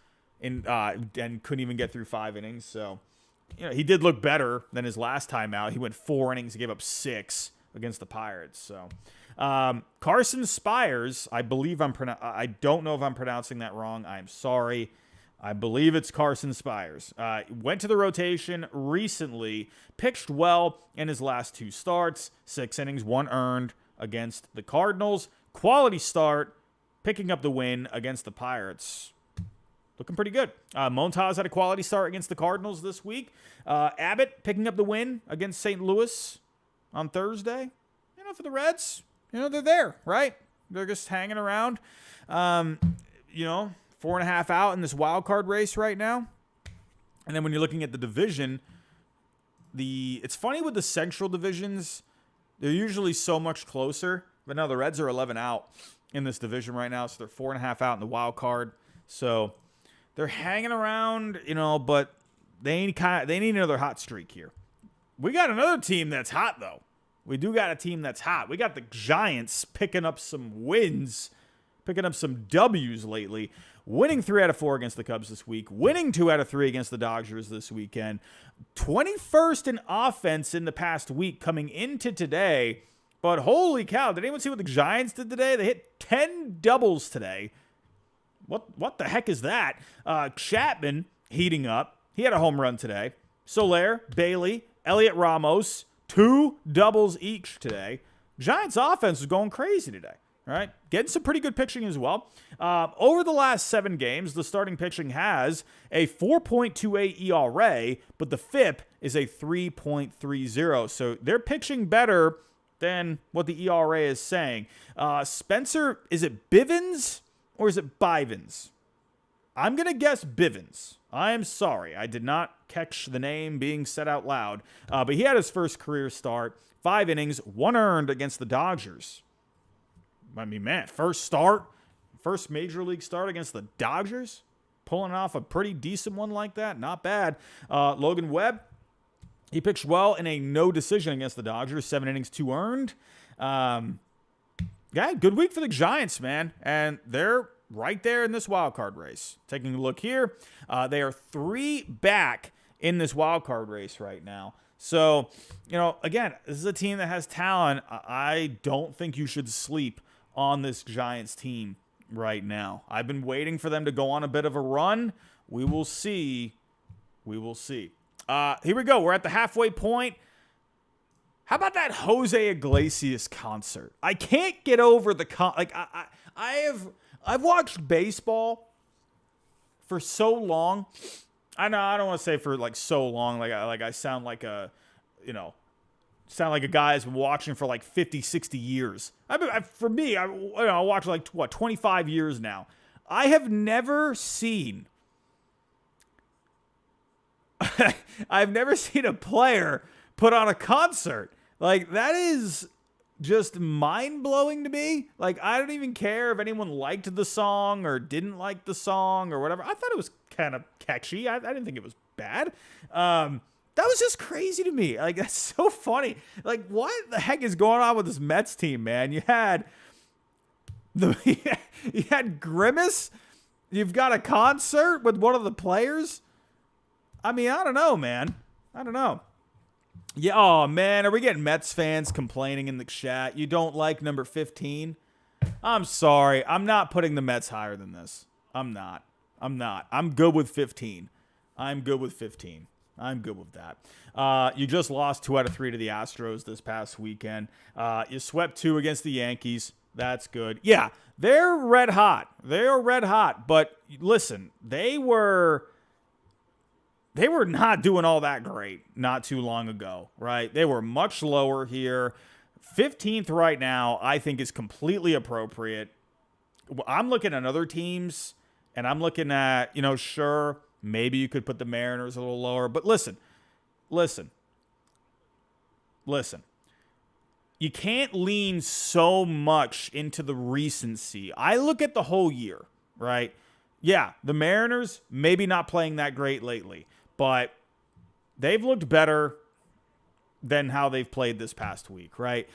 and couldn't even get through 5 innings. So, he did look better than his last time out. He went 4 innings, gave up 6 against the Pirates. So, Carson Spires, I believe I don't know if I'm pronouncing that wrong. I'm sorry. I believe it's Carson Spires. Went to the rotation recently, pitched well in his last 2 starts, 6 innings, 1 earned against the Cardinals. Quality start, picking up the win against the Pirates. Looking pretty good. Montas had a quality start against the Cardinals this week. Abbott picking up the win against St. Louis on Thursday. For the Reds, they're there, right? They're just hanging around. 4.5 out in this wild card race right now. And then when you're looking at the division, it's funny with the Central divisions, they're usually so much closer. But no, the Reds are 11 out in this division right now, so they're 4.5 out in the wild card. So they're hanging around, but they need another hot streak here. We got another team that's hot though. We do got a team that's hot. We got the Giants picking up some wins, picking up some W's lately. Winning 3 out of 4 against the Cubs this week. Winning 2 out of 3 against the Dodgers this weekend. 21st in offense in the past week coming into today. But holy cow, did anyone see what the Giants did today? They hit 10 doubles today. What the heck is that? Chapman heating up. He had a home run today. Soler, Bailey, Elliot Ramos, 2 doubles each today. Giants offense is going crazy today. All right, getting some pretty good pitching as well. Over the last 7 games, the starting pitching has a 4.28 ERA, but the FIP is a 3.30. So they're pitching better than what the ERA is saying. Spencer, is it Bivens or is it Bivens? I'm going to guess Bivens. I am sorry. I did not catch the name being said out loud. But he had his first career start. 5 innings, 1 earned against the Dodgers. I mean, man, first major league start against the Dodgers. Pulling off a pretty decent one like that. Not bad. Logan Webb, he pitched well in a no decision against the Dodgers. 7 innings, 2 earned. Good week for the Giants, man. And they're right there in this wild card race. Taking a look here, they are 3 back in this wild card race right now. So, again, this is a team that has talent. I don't think you should sleep on this Giants team right now. I've been waiting for them to go on a bit of a run. We will see. Here we go. We're at the halfway point. How about that Jose Iglesias concert? I can't get over the I've watched baseball for so long. I know I don't want to say for like so long, like I sound like a, sound like a guy who's been watching for like 50, 60 years. For me, I watch like 25 years now. I have never seen I've never seen a player put on a concert. Like, that is just mind-blowing to me. Like, I don't even care if anyone liked the song or didn't like the song or whatever. I thought it was kind of catchy. I didn't think it was bad. That was just crazy to me. Like, that's so funny. Like, what the heck is going on with this Mets team, man? You had Grimace. You've got a concert with one of the players. I mean, I don't know, man. I don't know. Yeah, oh, man, are we getting Mets fans complaining in the chat? You don't like number 15? I'm sorry. I'm not putting the Mets higher than this. I'm not. I'm good with 15. I'm good with that. You just lost 2 out of 3 to the Astros this past weekend. You swept 2 against the Yankees. That's good. Yeah, they're red hot. But listen, they were not doing all that great not too long ago, right? They were much lower here. 15th right now, I think, is completely appropriate. I'm looking at other teams, and I'm looking at, sure, maybe you could put the Mariners a little lower. But listen. You can't lean so much into the recency. I look at the whole year, right? Yeah, the Mariners, maybe not playing that great lately. But they've looked better than how they've played this past week, right?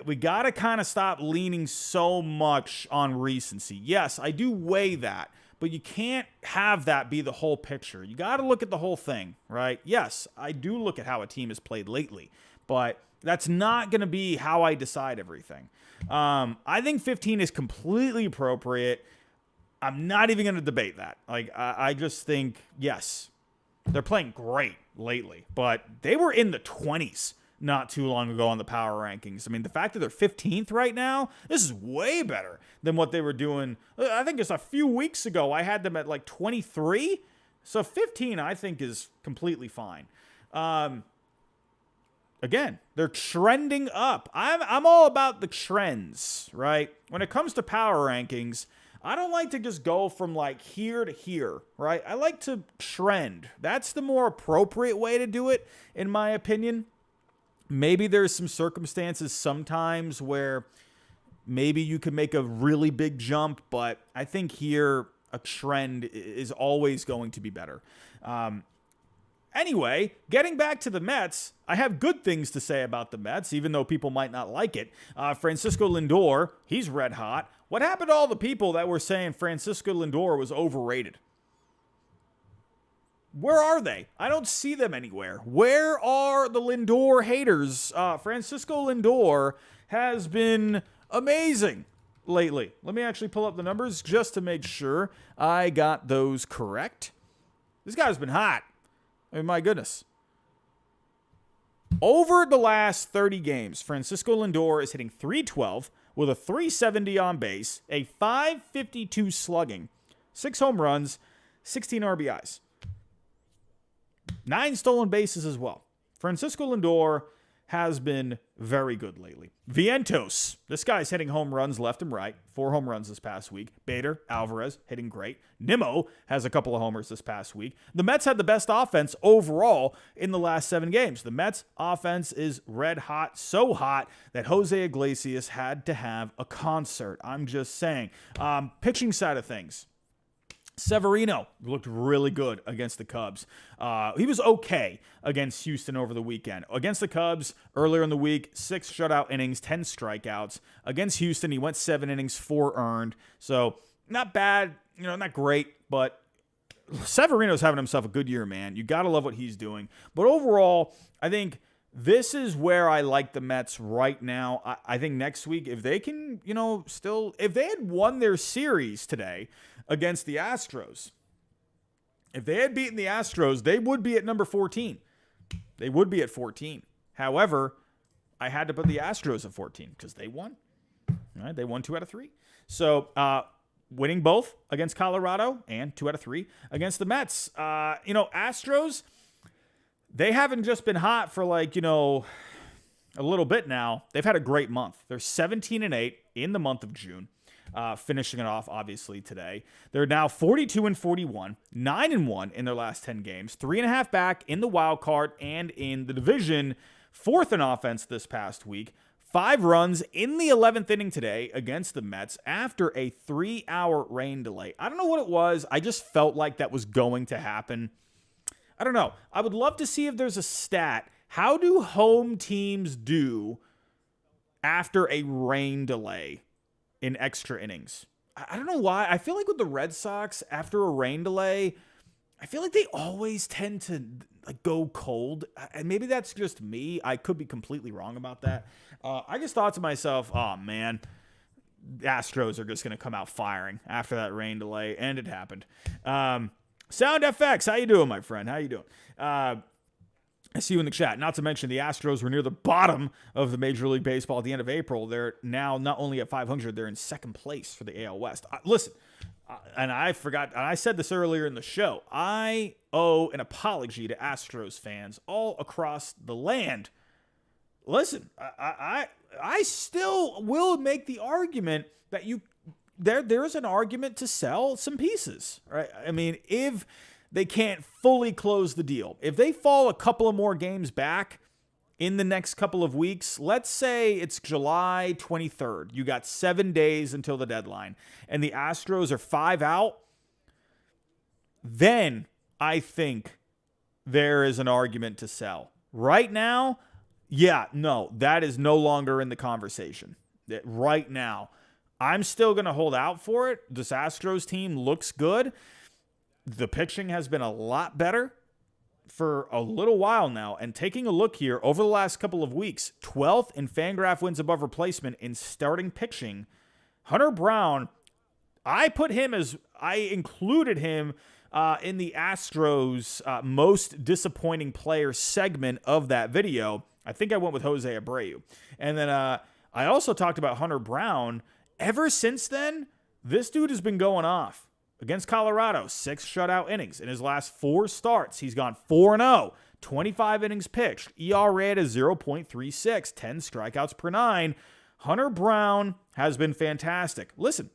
We got to kind of stop leaning so much on recency. Yes, I do weigh that, but you can't have that be the whole picture. You got to look at the whole thing, right? Yes, I do look at how a team has played lately, but that's not going to be how I decide everything. I think 15 is completely appropriate. I'm not even going to debate that. Like, I just think, yes, they're playing great lately, but they were in the 20s not too long ago on the power rankings. I mean, the fact that they're 15th right now, this is way better than what they were doing. I think just a few weeks ago, I had them at like 23. So 15, I think, is completely fine. Again, they're trending up. I'm all about the trends, right? When it comes to power rankings, I don't like to just go from like here to here, right? I like to trend. That's the more appropriate way to do it, in my opinion. Maybe there's some circumstances sometimes where maybe you could make a really big jump, but I think here a trend is always going to be better. Anyway, getting back to the Mets, I have good things to say about the Mets, even though people might not like it. Francisco Lindor, he's red hot. What happened to all the people that were saying Francisco Lindor was overrated? Where are they? I don't see them anywhere. Where are the Lindor haters? Francisco Lindor has been amazing lately. Let me actually pull up the numbers just to make sure I got those correct. This guy's been hot. I mean, my goodness. Over the last 30 games, Francisco Lindor is hitting .312 with a .370 on base, a .552 slugging, 6 home runs, 16 RBIs, 9 stolen bases as well. Francisco Lindor has been very good lately. Vientos, this guy's hitting home runs left and right. 4 home runs this past week. Bader, Alvarez, hitting great. Nimmo has a couple of homers this past week. The Mets had the best offense overall in the last 7 games. The Mets offense is red hot, so hot that Jose Iglesias had to have a concert. I'm just saying. Pitching side of things. Severino looked really good against the Cubs. He was okay against Houston over the weekend. Against the Cubs, earlier in the week, 6 shutout innings, 10 strikeouts. Against Houston, he went 7 innings, 4 earned. So, not bad, not great, but Severino's having himself a good year, man. You got to love what he's doing. But overall, I think this is where I like the Mets right now. I think next week, if they can, if they had won their series today against the Astros, if they had beaten the Astros, they would be at number 14. They would be at 14. However, I had to put the Astros at 14 because they won. All right, they won 2 out of 3. So winning both against Colorado and 2 out of 3 against the Mets. Astros, they haven't just been hot for a little bit now. They've had a great month. They're 17-8 in the month of June. Finishing it off, obviously, today. They're now 42-41, 9-1 in their last 10 games, 3.5 back in the wild card and in the division, 4th in offense this past week, 5 runs in the 11th inning today against the Mets after a 3-hour rain delay. I don't know what it was. I just felt like that was going to happen. I don't know. I would love to see if there's a stat. How do home teams do after a rain delay in extra innings? I don't know why. I feel like with the Red Sox, after a rain delay, I feel like they always tend to go cold. And maybe that's just me. I could be completely wrong about that. I just thought to myself, oh, man, the Astros are just going to come out firing after that rain delay. And it happened. Sound FX, how you doing, my friend? How you doing? I see you in the chat. Not to mention the Astros were near the bottom of the Major League Baseball at the end of April. They're now not only at 500, they're in second place for the AL West. Listen, and I forgot, and I said this earlier in the show, I owe an apology to Astros fans all across the land. Listen, I still will make the argument that there's an argument to sell some pieces, right? I mean, if they can't fully close the deal, if they fall a couple of more games back in the next couple of weeks, let's say it's July 23rd, you got 7 days until the deadline, and the Astros are 5 out, then I think there is an argument to sell. Right now, yeah, no, that is no longer in the conversation. Right now, I'm still going to hold out for it. This Astros team looks good. The pitching has been a lot better for a little while now. And taking a look here over the last couple of weeks, 12th in Fangraph wins above replacement in starting pitching. Hunter Brown, I included him in the Astros most disappointing player segment of that video. I think I went with Jose Abreu. And then I also talked about Hunter Brown. Ever since then, this dude has been going off. Against Colorado, 6 shutout innings. In his last 4 starts, he's gone 4-0, 25 innings pitched. ERA at 0.36, 10 strikeouts per 9. Hunter Brown has been fantastic. Listen,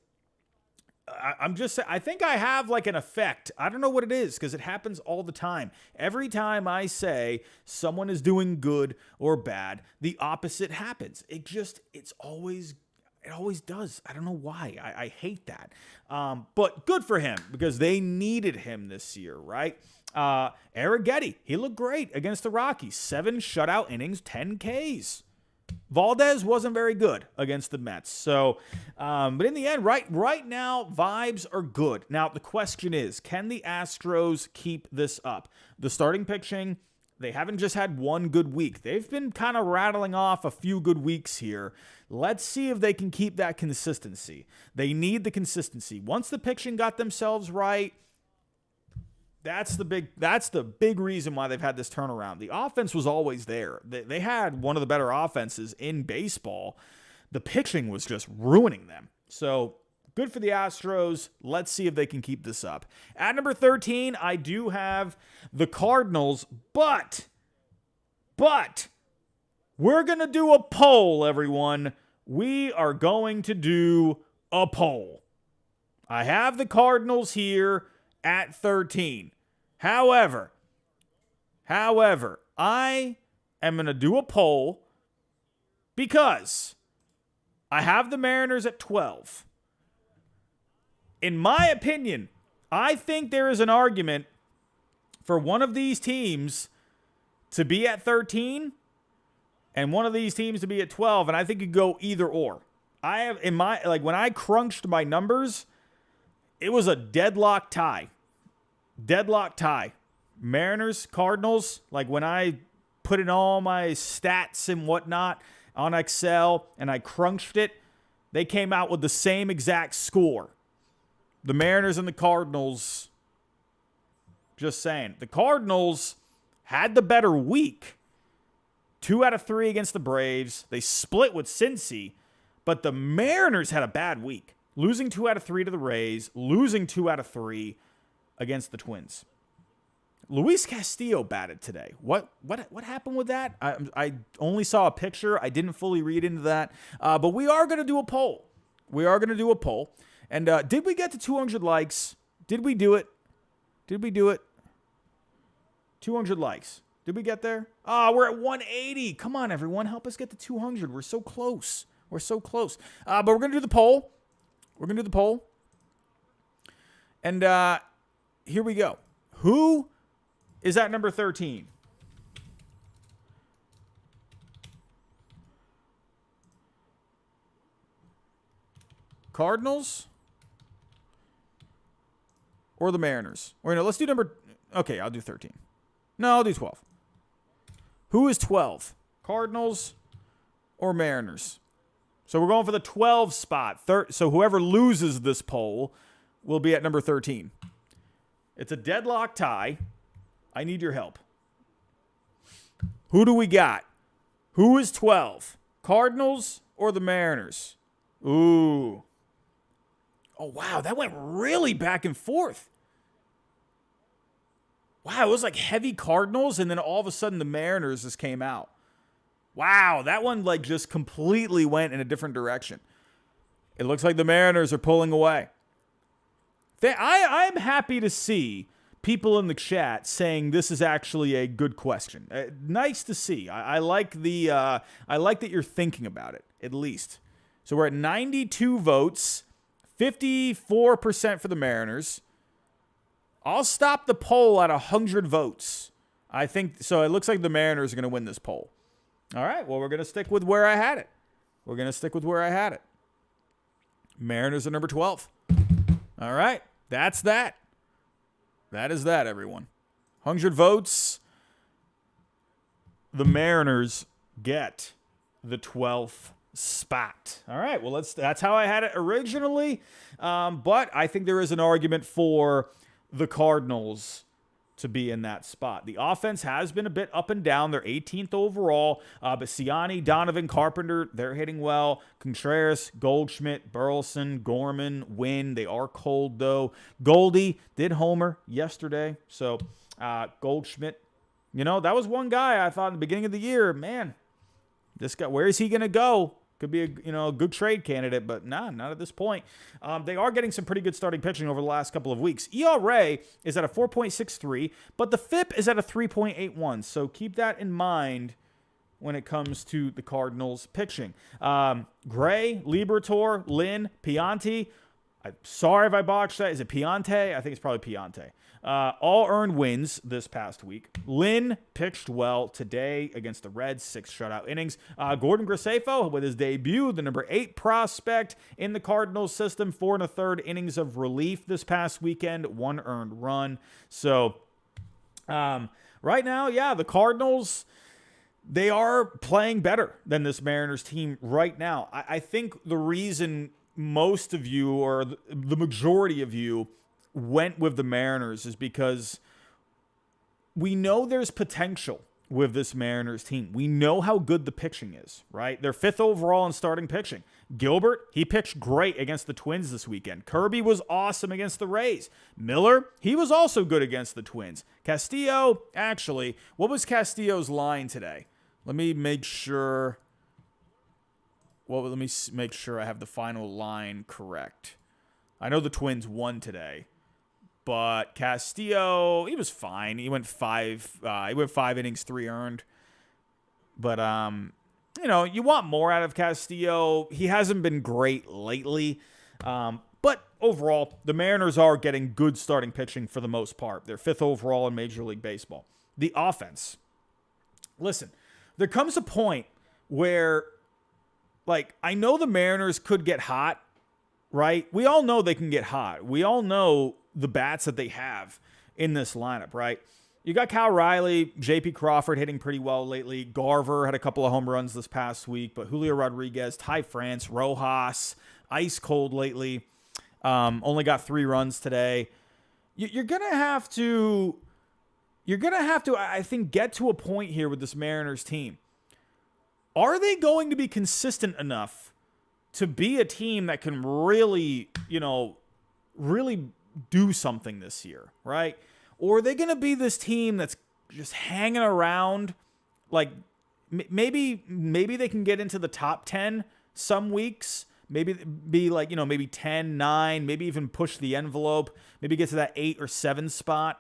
I'm just saying, I think I have an effect. I don't know what it is because it happens all the time. Every time I say someone is doing good or bad, the opposite happens. It always does. I don't know why. I hate that. But good for him because they needed him this year, right? Arrighetti, he looked great against the Rockies. 7 shutout innings, 10 Ks. Valdez wasn't very good against the Mets. So, but in the end, right now, vibes are good. Now, the question is, can the Astros keep this up? The starting pitching, they haven't just had one good week. They've been kind of rattling off a few good weeks here. Let's see if they can keep that consistency. They need the consistency. Once the pitching got themselves right, that's the big reason why they've had this turnaround. The offense was always there. They had one of the better offenses in baseball. The pitching was just ruining them. So good for the Astros. Let's see if they can keep this up. At number 13, I do have the Cardinals, but we're going to do a poll, everyone. We are going to do a poll. I have the Cardinals here at 13. However, I am going to do a poll because I have the Mariners at 12. In my opinion, I think there is an argument for one of these teams to be at 13 and one of these teams to be at 12, and I think you go either or. I have in my when I crunched my numbers, it was a deadlock tie. Mariners, Cardinals, when I put in all my stats and whatnot on Excel and I crunched it, they came out with the same exact score. The Mariners and the Cardinals, just saying. The Cardinals had the better week, 2 out of 3 against the Braves. They split with Cincy, but the Mariners had a bad week. Losing 2 out of 3 to the Rays, losing 2 out of 3 against the Twins. Luis Castillo batted today. What happened with that? I only saw a picture. I didn't fully read into that. But we are going to do a poll. And did we get to 200 likes? Did we do it? 200 likes. Did we get there? We're at 180. Come on, everyone. Help us get to 200. We're so close. But we're going to do the poll. And here we go. Who is at number 13? Cardinals or the Mariners? Or no, let's do number... Okay, I'll do 13. No, I'll do 12. Who is 12? Cardinals or Mariners? So we're going for the 12 spot. So whoever loses this poll will be at number 13. It's a deadlock tie. I need your help. Who do we got? Who is 12? Cardinals or the Mariners? Ooh. Oh, wow. That went really back and forth. Wow, it was like heavy Cardinals, and then all of a sudden the Mariners just came out. Wow, that one like just completely went in a different direction. It looks like the Mariners are pulling away. I'm happy to see people in the chat saying this is actually a good question. Nice to see. I like that you're thinking about it, at least. So we're at 92 votes, 54% for the Mariners. I'll stop the poll at 100 votes. I think so. It looks like the Mariners are going to win this poll. All right. Well, we're going to stick with where I had it. Mariners are number 12. All right. That's that. That is that, everyone. 100 votes. The Mariners get the 12th spot. All right. Well, that's how I had it originally. But I think there is an argument for the Cardinals to be in that spot. The offense has been a bit up and down. They're 18th overall. But Siani, Donovan, Carpenter, they're hitting well. Contreras, Goldschmidt, Burleson, Gorman, Wynn. They are cold, though. Goldie did homer yesterday. So Goldschmidt, that was one guy I thought in the beginning of the year, man, this guy, where is he going to go? Could be a good trade candidate, but not at this point. They are getting some pretty good starting pitching over the last couple of weeks. ERA is at a 4.63, but the FIP is at a 3.81. So keep that in mind when it comes to the Cardinals pitching. Gray, Liberatore, Lynn, Piante. I'm sorry if I botched that. Is it Piante? I think it's probably Piante. All earned wins this past week. Lynn pitched well today against the Reds, 6 shutout innings. Gordon Graceffo with his debut, the number 8 prospect in the Cardinals system, 4 1/3 innings of relief this past weekend, 1 earned run. So right now, yeah, the Cardinals, they are playing better than this Mariners team right now. I think the reason most of you, or the majority of you, went with the Mariners is because we know there's potential with this Mariners team. We know how good the pitching is, right? They're 5th overall in starting pitching. Gilbert, he pitched great against the Twins this weekend. Kirby was awesome against the Rays. Miller, he was also good against the Twins. Castillo, actually, what was Castillo's line today? Let me make sure. Well, let me make sure I have the final line correct. I know the Twins won today. But Castillo, he was fine. He went 5 innings, 3 earned. But you want more out of Castillo. He hasn't been great lately. But overall, the Mariners are getting good starting pitching for the most part. They're 5th overall in Major League Baseball. The offense. Listen, there comes a point where, I know the Mariners could get hot, right? We all know they can get hot. We all know the bats that they have in this lineup, right? You got Cal Riley, J.P. Crawford hitting pretty well lately. Garver had a couple of home runs this past week, but Julio Rodriguez, Ty France, Rojas, ice cold lately. Only got 3 runs today. You're gonna have to, I think, get to a point here with this Mariners team are they going to be consistent enough to be a team that can really, really do something this year, right? Or are they going to be this team that's just hanging around? Like, maybe they can get into the top 10 some weeks. Maybe be like, maybe 10, 9, maybe even push the envelope. Maybe get to that 8 or 7 spot.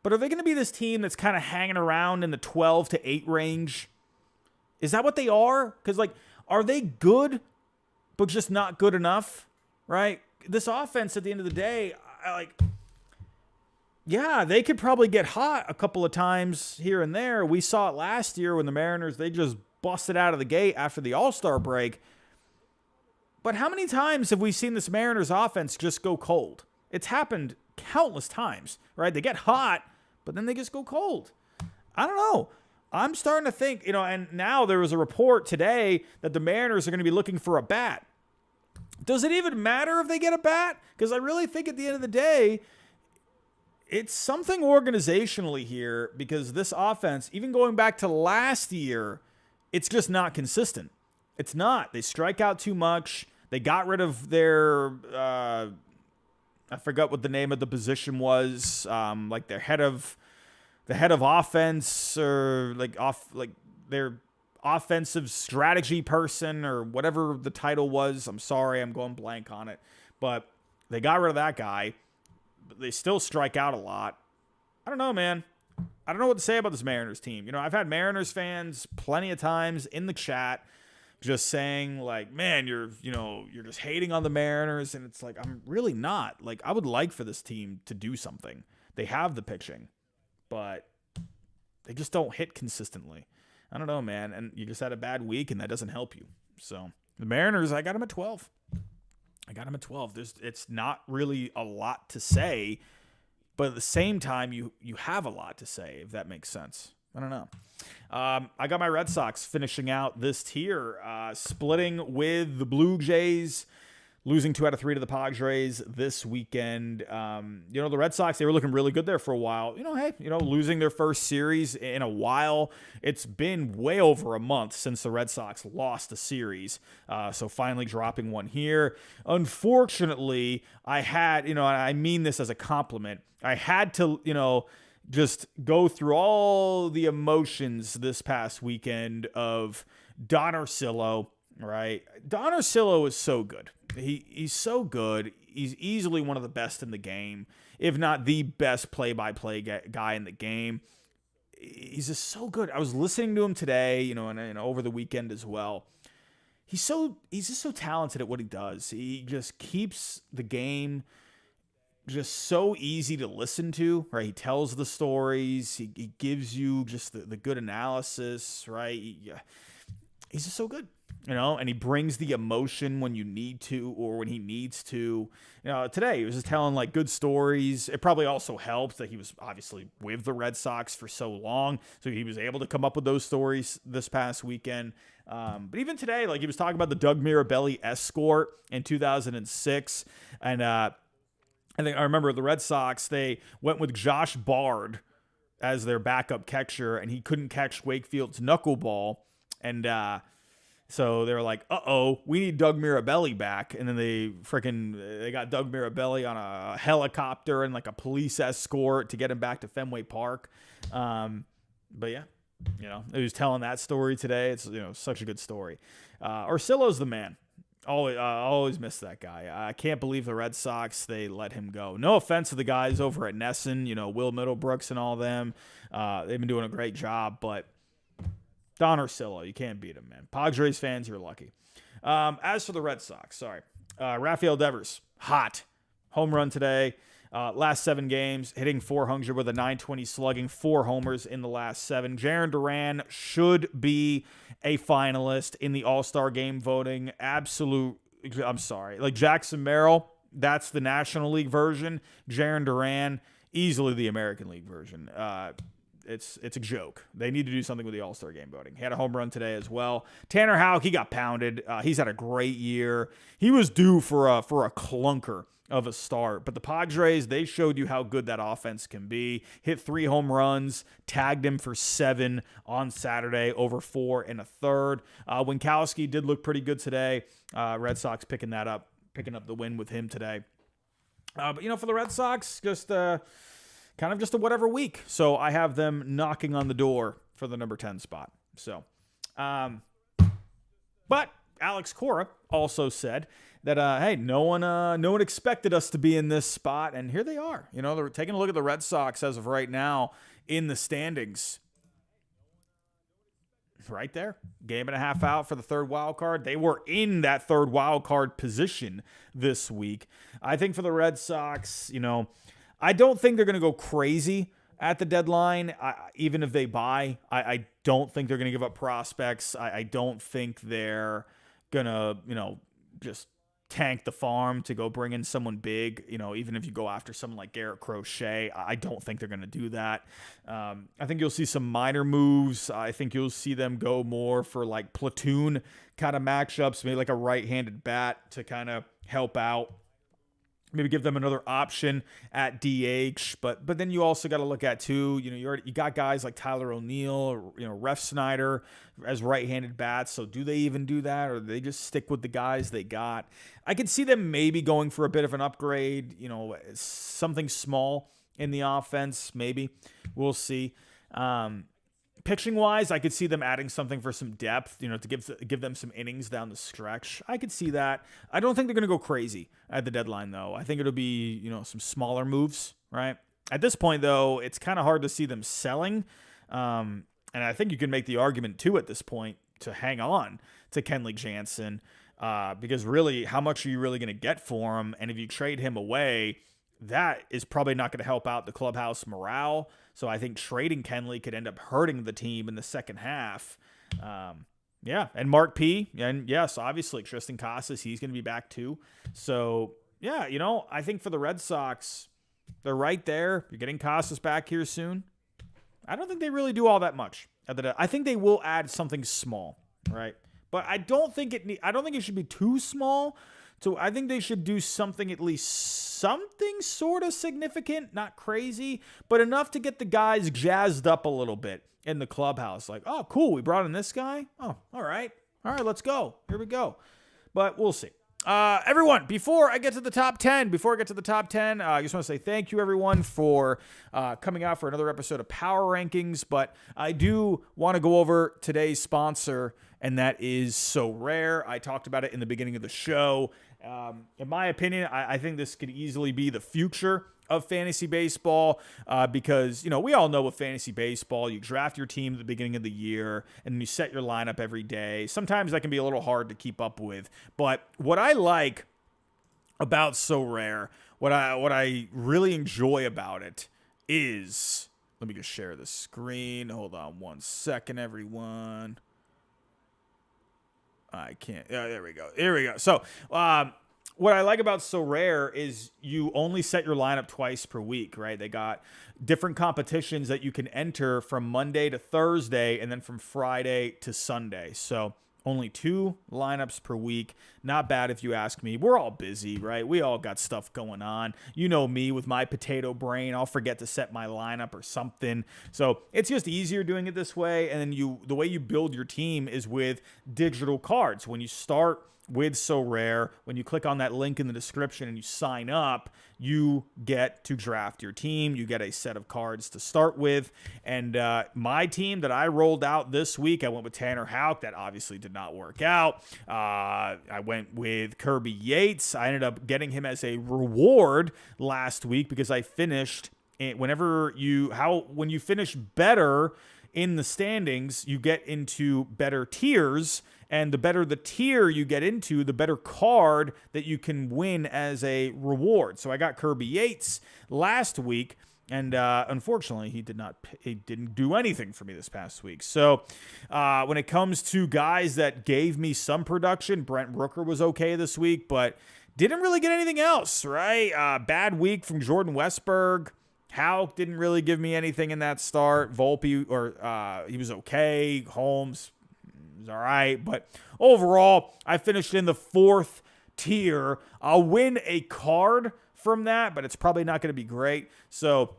But are they going to be this team that's kind of hanging around in the 12 to 8 range? Is that what they are? Because, like, are they good, but just not good enough, right? This offense, at the end of the day, yeah, they could probably get hot a couple of times here and there. We saw it last year when the Mariners, they just busted out of the gate after the All-Star break. But how many times have we seen this Mariners offense just go cold? It's happened countless times, right? They get hot, but then they just go cold. I don't know. I'm starting to think, and now there was a report today that the Mariners are going to be looking for a bat. Does it even matter if they get a bat? Because I really think at the end of the day, it's something organizationally here, because this offense, even going back to last year, it's just not consistent. It's not. They strike out too much. They got rid of their, I forgot what the name of the position was, like the head of offense, or their offensive strategy person, or whatever the title was. I'm sorry, I'm going blank on it. But they got rid of that guy. But they still strike out a lot. I don't know, man. I don't know what to say about this Mariners team. I've had Mariners fans plenty of times in the chat just saying, like, man, you're just hating on the Mariners. And it's like, I'm really not. Like, I would like for this team to do something. They have the pitching, but they just don't hit consistently. I don't know, man. And you just had a bad week, and that doesn't help you. So the Mariners, I got them at 12. It's not really a lot to say, but at the same time, you have a lot to say, if that makes sense. I don't know. I got my Red Sox finishing out this tier, splitting with the Blue Jays, losing 2 out of 3 to the Padres this weekend. The Red Sox, they were looking really good there for a while. Losing their first series in a while. It's been way over a month since the Red Sox lost a series. So finally dropping one here. Unfortunately, I had, and I mean this as a compliment, I had to, just go through all the emotions this past weekend of Don Orsillo, right? Don Orsillo is so good. He's so good. He's easily one of the best in the game, if not the best play-by-play guy in the game. He's just so good. I was listening to him today, and over the weekend as well. He's just so talented at what he does. He just keeps the game just so easy to listen to, right? He tells the stories. He gives you just the good analysis, right? He's just so good. And he brings the emotion when you need to, or when he needs to. Today he was just telling like good stories. It probably also helps that he was obviously with the Red Sox for so long, so he was able to come up with those stories this past weekend. But even today, like, he was talking about the Doug Mirabelli escort in 2006, and I remember the Red Sox, they went with Josh Bard as their backup catcher, and he couldn't catch Wakefield's knuckleball, and so they were like, uh-oh, we need Doug Mirabelli back. And then they got Doug Mirabelli on a helicopter and like a police escort to get him back to Fenway Park. But yeah, he was telling that story today. It's, such a good story. Orsillo's the man. Always miss that guy. I can't believe the Red Sox, they let him go. No offense to the guys over at Nesson, Will Middlebrooks and all them. They've been doing a great job, but Don Orsillo, you can't beat him, man. Padres fans, you're lucky. As for the Red Sox, Rafael Devers, hot. Home run today. Last 7 games, hitting .400 with a .920 slugging, 4 homers in the last 7. Jarren Duran should be a finalist in the All-Star game voting. Like Jackson Merrill, that's the National League version. Jarren Duran, easily the American League version. it's a joke. They need to do something with the All-Star game voting. He had a home run today as well. Tanner Houck, he got pounded. He's had a great year. He was due for a clunker of a start. But the Padres, they showed you how good that offense can be. Hit 3 home runs, tagged him for 7 on Saturday, over 4 1/3. Winkowski did look pretty good today. Red Sox picking up the win with him today. But, for the Red Sox, just kind of just a whatever week. So I have them knocking on the door for the number 10 spot. So, but Alex Cora also said that, hey, no one expected us to be in this spot, and here they are. They're taking a look at the Red Sox as of right now in the standings. Right there, game and a half out for the third wild card. They were in that third wild card position this week. I think for the Red Sox, I don't think they're going to go crazy at the deadline. Even if they buy, I don't think they're going to give up prospects. I don't think they're going to, just tank the farm to go bring in someone big. Even if you go after someone like Garrett, Crochet, I don't think they're going to do that. I think you'll see some minor moves. I think you'll see them go more for like platoon kind of matchups, maybe like a right-handed bat to kind of help out. Maybe give them another option at DH, but then you also got to look at too. You got guys like Tyler O'Neill, Ref Snyder as right-handed bats. So do they even do that, or do they just stick with the guys they got? I could see them maybe going for a bit of an upgrade. Something small in the offense. Maybe we'll see. Pitching wise, I could see them adding something for some depth, to give them some innings down the stretch. I could see that. I don't think they're going to go crazy at the deadline, though. I think it'll be, some smaller moves, right? At this point, though, it's kind of hard to see them selling. And I think you can make the argument, too, at this point, to hang on to Kenley Jansen. Because really, how much are you really going to get for him? And if you trade him away, that is probably not going to help out the clubhouse morale. So I think trading Kenley could end up hurting the team in the second half. And Mark P. And yes, obviously Tristan Casas, he's going to be back too. So yeah, I think for the Red Sox, they're right there. You're getting Casas back here soon. I don't think they really do all that much. I think they will add something small, right? But I don't think it should be too small. So I think they should do something, at least something sort of significant, not crazy, but enough to get the guys jazzed up a little bit in the clubhouse. Like, oh, cool, we brought in this guy. Oh, all right, let's go. Here we go. But we'll see. Everyone, before I get to the top 10, I just want to say thank you, everyone, for coming out for another episode of Power Rankings. But I do want to go over today's sponsor, and that is So Rare. I talked about it in the beginning of the show. In my opinion, I think this could easily be the future of fantasy baseball because, we all know with fantasy baseball, you draft your team at the beginning of the year and you set your lineup every day. Sometimes that can be a little hard to keep up with. But what I like about So Rare, what I really enjoy about it is, let me just share the screen. Hold on one second, everyone. I can't. There we go. Here we go. So, what I like about So Rare is you only set your lineup twice per week, right? They got different competitions that you can enter from Monday to Thursday and then from Friday to Sunday. So only 2 lineups per week. Not bad if you ask me. We're all busy, right? We all got stuff going on. You know me with my potato brain. I'll forget to set my lineup or something. So it's just easier doing it this way. And then the way you build your team is with digital cards. When you start with So Rare, when you click on that link in the description and you sign up, you get to draft your team. You get a set of cards to start with. And my team that I rolled out this week, I went with Tanner Houck. That obviously did not work out. I went with Kirby Yates. I ended up getting him as a reward last week because I finished when you finish better in the standings, you get into better tiers. And the better the tier you get into, the better card that you can win as a reward. So I got Kirby Yates last week, and unfortunately, he didn't do anything for me this past week. So when it comes to guys that gave me some production, Brent Rooker was okay this week, but didn't really get anything else, right? Bad week from Jordan Westberg. Houck didn't really give me anything in that start. Volpe, he was okay. Holmes was all right. But overall, I finished in the 4th tier. I'll win a card from that, but it's probably not going to be great. So,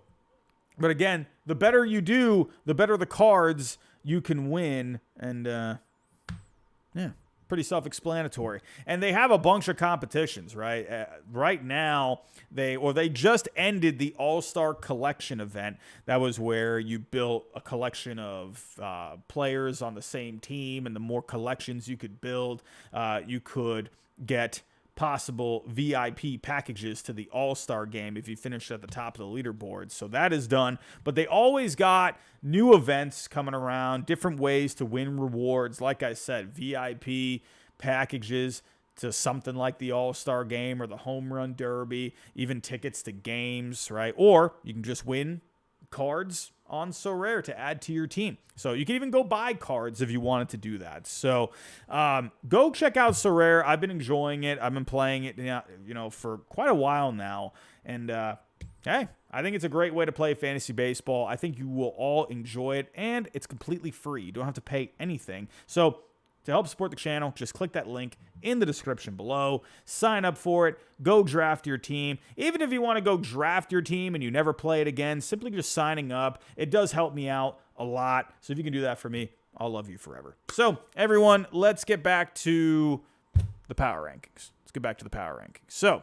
but again, the better you do, the better the cards you can win. And, yeah, pretty self-explanatory. And they have a bunch of competitions, right? Right now, they just ended the All-Star Collection event. That was where you built a collection of players on the same team, and the more collections you could build, you could get possible VIP packages to the All-Star game if you finished at the top of the leaderboard. So that is done. But they always got new events coming around, different ways to win rewards. Like I said, VIP packages to something like the All-Star game or the Home Run Derby, even tickets to games, right? Or you can just win cards on So Rare to add to your team. So you can even go buy cards if you wanted to do that. So go check out So Rare. I've been enjoying it. I've been playing it, for quite a while now. And hey, I think it's a great way to play fantasy baseball. I think you will all enjoy it, and it's completely free. You don't have to pay anything. So to help support the channel, just click that link in the description below. Sign up for it. Go draft your team. Even if you want to go draft your team and you never play it again, simply just signing up, it does help me out a lot. So if you can do that for me, I'll love you forever. So everyone, let's get back to the power rankings. So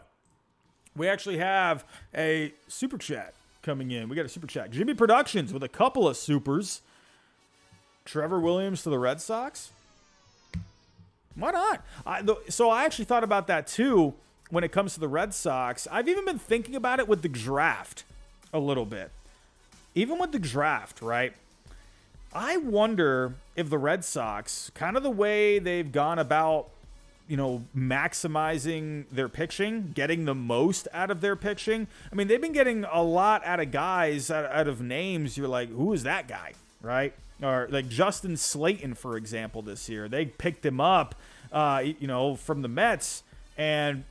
we actually have a super chat coming in. We got a super chat. Jimmy Productions with a couple of supers. Trevor Williams to the Red Sox. Why not? So I actually thought about that too when it comes to the Red Sox. I've even been thinking about it with the draft a little bit. Even with the draft, right? I wonder if the Red Sox, kind of the way they've gone about, maximizing their pitching, getting the most out of their pitching. I mean, they've been getting a lot out of guys, out of names. You're like, who is that guy, right? Or like Justin Slayton, for example, this year. They picked him up, from the Mets, and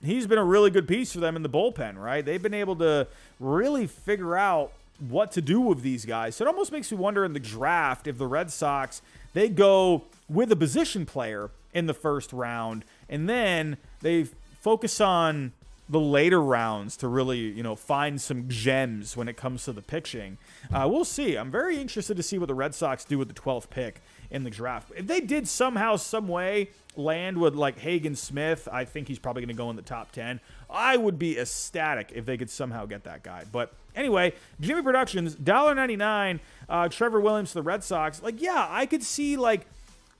he's been a really good piece for them in the bullpen, right? They've been able to really figure out what to do with these guys. So it almost makes me wonder in the draft if the Red Sox, they go with a position player in the first round, and then they focus on the later rounds to really, find some gems when it comes to the pitching. We'll see. I'm very interested to see what the Red Sox do with the 12th pick in the draft. If they did somehow, some way land with like Hagen Smith, I think he's probably going to go in the top 10. I would be ecstatic if they could somehow get that guy. But anyway, Jimmy Productions, $1.99, Trevor Williams to the Red Sox. Like, yeah, I could see like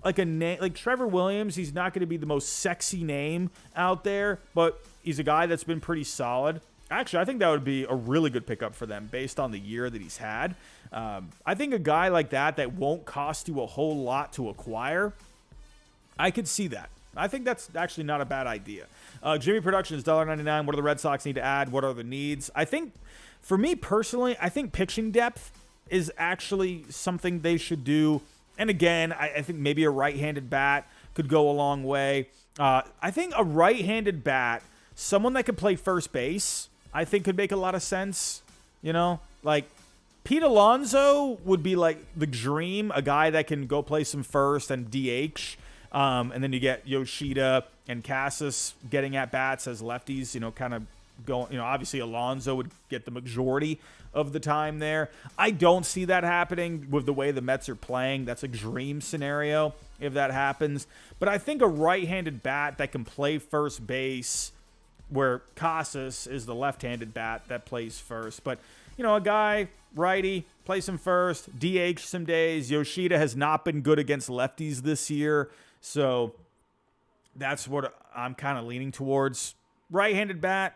a name like Trevor Williams. He's not going to be the most sexy name out there, but he's a guy that's been pretty solid. Actually, I think that would be a really good pickup for them based on the year that he's had. I think a guy like that won't cost you a whole lot to acquire, I could see that. I think that's actually not a bad idea. Jimmy Productions, $1.99. What do the Red Sox need to add? What are the needs? I think, for me personally, I think pitching depth is actually something they should do. And again, I think maybe a right-handed bat could go a long way. I think a right-handed bat, someone that could play first base, I think could make a lot of sense. Like Pete Alonso would be like the dream, a guy that can go play some first and DH. And then you get Yoshida and Casas getting at bats as lefties, kind of going, obviously Alonso would get the majority of the time there. I don't see that happening with the way the Mets are playing. That's a dream scenario if that happens. But I think a right-handed bat that can play first base, where Casas is the left-handed bat that plays first. But, a guy, righty, plays him first, DH some days. Yoshida has not been good against lefties this year. So that's what I'm kind of leaning towards. Right-handed bat,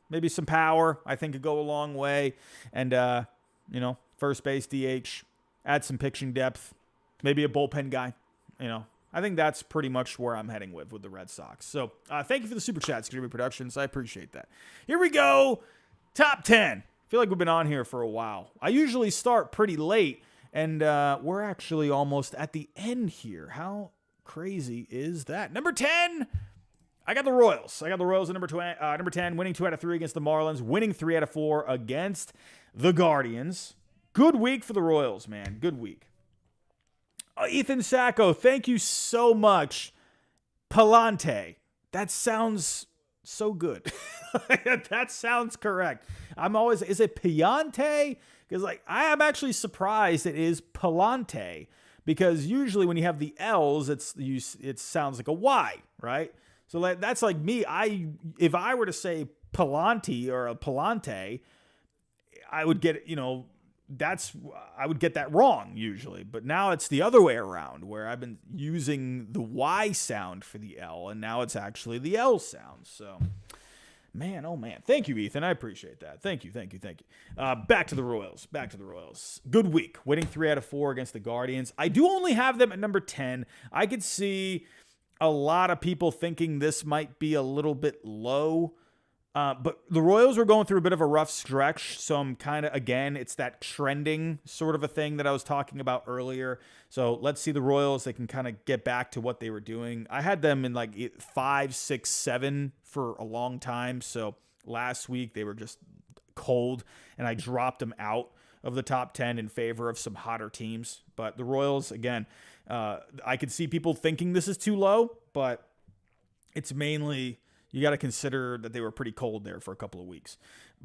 maybe some power, I think could go a long way. And, first base, DH, add some pitching depth, maybe a bullpen guy. I think that's pretty much where I'm heading with the Red Sox. So thank you for the super chats, Jimmy Productions. I appreciate that. Here we go. Top 10. I feel like we've been on here for a while. I usually start pretty late, and we're actually almost at the end here. How crazy is that? Number 10. I got the Royals. At number 10, winning 2 out of 3 against the Marlins, winning 3 out of 4 against the Guardians. Good week for the Royals, man. Good week. Ethan Sacco, thank you so much. Palante. That sounds so good. That sounds correct. Is it Piante? Because I am actually surprised it is Palante, because usually when you have the L's, it sounds like a Y, right? So that's like me. If I were to say Palante or a Palante, I would get, I would get that wrong usually. But now it's the other way around, where I've been using the Y sound for the L, and now it's actually the L sound. So, man, oh man. Thank you, Ethan. I appreciate that. Thank you. Back to the Royals. Good week. Winning 3 out of 4 against the Guardians. I do only have them at number 10. I could see a lot of people thinking this might be a little bit low. But the Royals were going through a bit of a rough stretch, so I'm kind of, again, it's that trending sort of a thing that I was talking about earlier. So let's see the Royals. They can kind of get back to what they were doing. I had them in 5, 6, 7 for a long time. So last week they were just cold, and I dropped them out of the top 10 in favor of some hotter teams. But the Royals, again, I could see people thinking this is too low, but it's mainly, you got to consider that they were pretty cold there for a couple of weeks.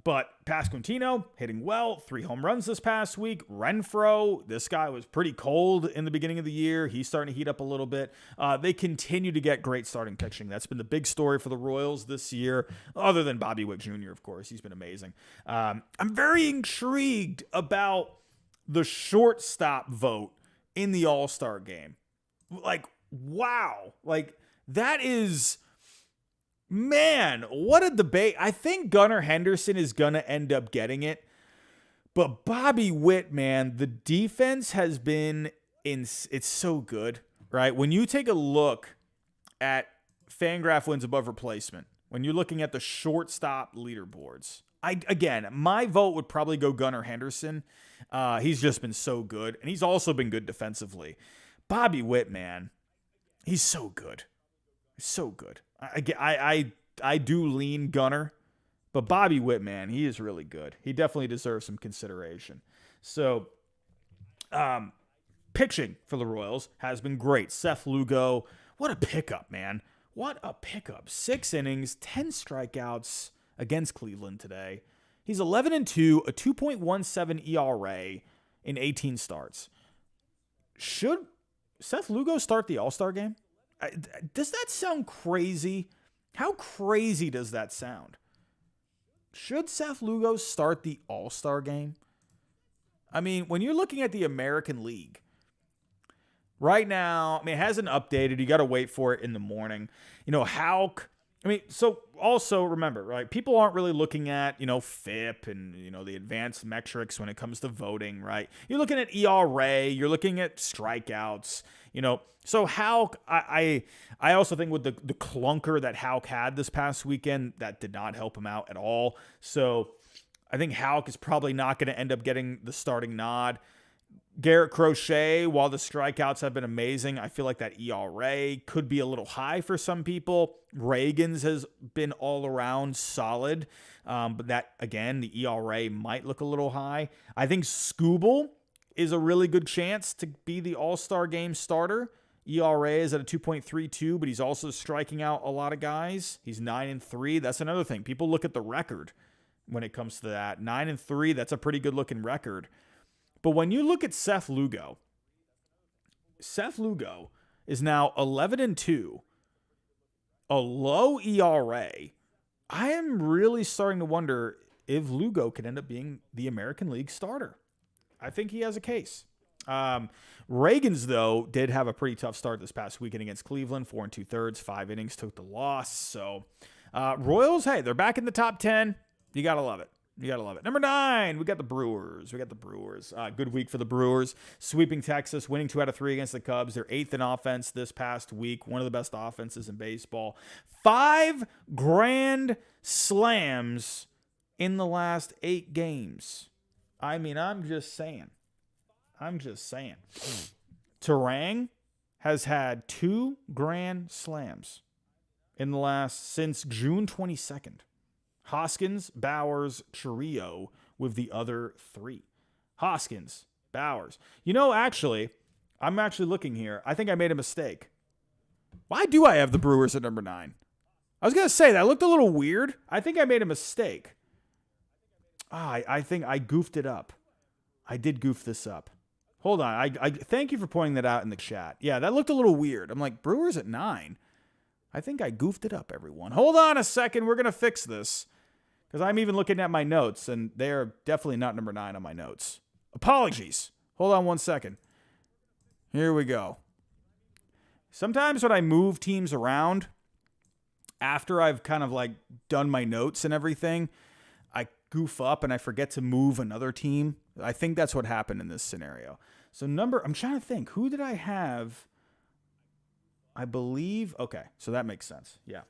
But Pasquantino hitting well, 3 home runs this past week. Renfroe, this guy was pretty cold in the beginning of the year. He's starting to heat up a little bit. They continue to get great starting pitching. That's been the big story for the Royals this year, other than Bobby Witt Jr., of course. He's been amazing. I'm very intrigued about the shortstop vote in the All-Star game. Wow. That is... Man, what a debate. I think Gunnar Henderson is going to end up getting it. But Bobby Witt, man, the defense has been it's so good, right? When you take a look at Fangraph wins above replacement, when you're looking at the shortstop leaderboards, again, my vote would probably go Gunnar Henderson. He's just been so good, and he's also been good defensively. Bobby Witt, man, he's so good. So good. I do lean Gunner, but Bobby Witt, man, he is really good. He definitely deserves some consideration. So, pitching for the Royals has been great. Seth Lugo, what a pickup, man. What a pickup. 6 innings, 10 strikeouts against Cleveland today. He's 11-2, a 2.17 ERA in 18 starts. Should Seth Lugo start the All-Star game? Does that sound crazy? How crazy does that sound? Should Seth Lugo start the All-Star game? I mean, when you're looking at the American League, right now, it hasn't updated. You got to wait for it in the morning. So also remember, right? People aren't really looking at, FIP and, the advanced metrics when it comes to voting, right? You're looking at ERA, you're looking at strikeouts, So Houck, I also think with the clunker that Houck had this past weekend, that did not help him out at all. So I think Houck is probably not going to end up getting the starting nod. Garrett, Crochet, while the strikeouts have been amazing, I feel like that ERA could be a little high for some people. Reagans has been all around solid, but that, again, the ERA might look a little high. I think Skubal is a really good chance to be the All-Star game starter. ERA is at a 2.32, but he's also striking out a lot of guys. He's 9-3. That's another thing. People look at the record when it comes to that. 9-3, that's a pretty good-looking record. But when you look at Seth Lugo is now 11-2, a low ERA. I am really starting to wonder if Lugo could end up being the American League starter. I think he has a case. Reagans, though, did have a pretty tough start this past weekend against Cleveland. 4 2/3, 5 innings, took the loss. So Royals, hey, they're back in the top 10. You got to love it. Number 9, we got the Brewers. Good week for the Brewers. Sweeping Texas, winning 2 out of 3 against the Cubs. They're 8th in offense this past week. One of the best offenses in baseball. 5 grand slams in the last 8 games. I mean, I'm just saying. Terang has had 2 grand slams since June 22nd. Hoskins, Bowers, Chiriot with the other 3. Hoskins, Bowers. Actually, I'm actually looking here. I think I made a mistake. Why do I have the Brewers at number 9? I was going to say that looked a little weird. I think I made a mistake. I think I goofed it up. I did goof this up. Hold on. I thank you for pointing that out in the chat. Yeah, that looked a little weird. I'm like, Brewers at 9. I think I goofed it up, everyone. Hold on a second. We're going to fix this. Because I'm even looking at my notes, and they are definitely not number 9 on my notes. Apologies. Hold on one second. Here we go. Sometimes when I move teams around, after I've kind of like done my notes and everything, I goof up and I forget to move another team. I think that's what happened in this scenario. So I'm trying to think. Who did I have? I believe, okay, so that makes sense. Yeah.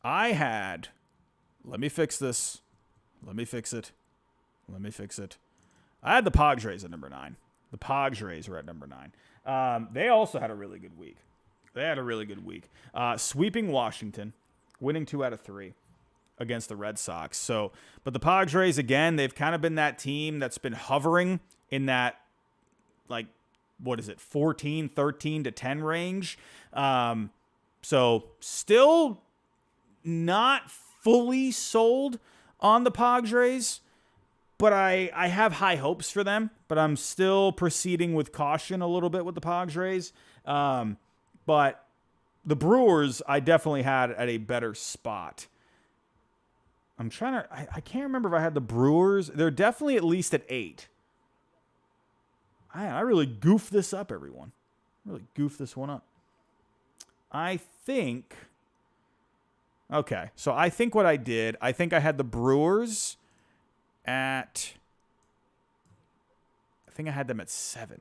Let me fix this. Let me fix it. I had the Padres at number 9. The Padres were at number 9. They also had a really good week. Sweeping Washington, winning 2 out of 3 against the Red Sox. But the Padres, again, they've kind of been that team that's been hovering in that, 14, 13 to 10 range. So still not fully sold on the Padres, but I have high hopes for them, but I'm still proceeding with caution a little bit with the Padres. But the Brewers, I definitely had at a better spot. I can't remember if I had the Brewers. They're definitely at least at 8. I really goofed this up, everyone. Really goofed this one up. Okay, so I think what I did, I think I had the Brewers I had them at 7.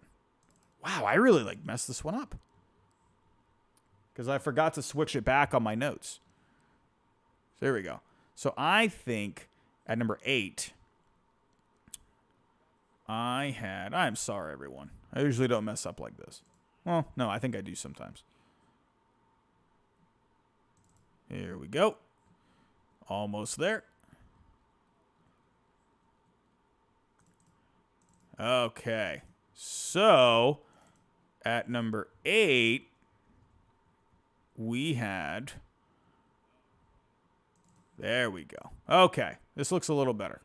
Wow, I really messed this one up. Because I forgot to switch it back on my notes. There we go. So I think at number 8, I'm sorry, everyone. I usually don't mess up like this. Well, no, I think I do sometimes. Here we go. Almost there. Okay. So, at number 8, we had... There we go. Okay. This looks a little better.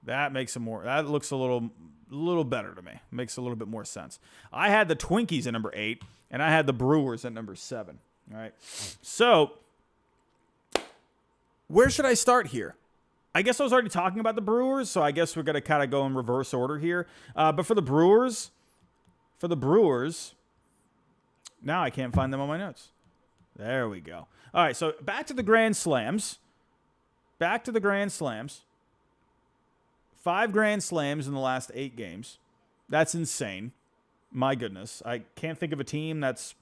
That looks a little better to me. Makes a little bit more sense. I had the Twinkies at number 8, and I had the Brewers at number 7. All right. So, where should I start here? I guess I was already talking about the Brewers, so I guess we're going to kind of go in reverse order here. But for the Brewers, now I can't find them on my notes. There we go. All right, so back to the Grand Slams. 5 Grand Slams in the last 8 games. That's insane. My goodness. I can't think of a team that's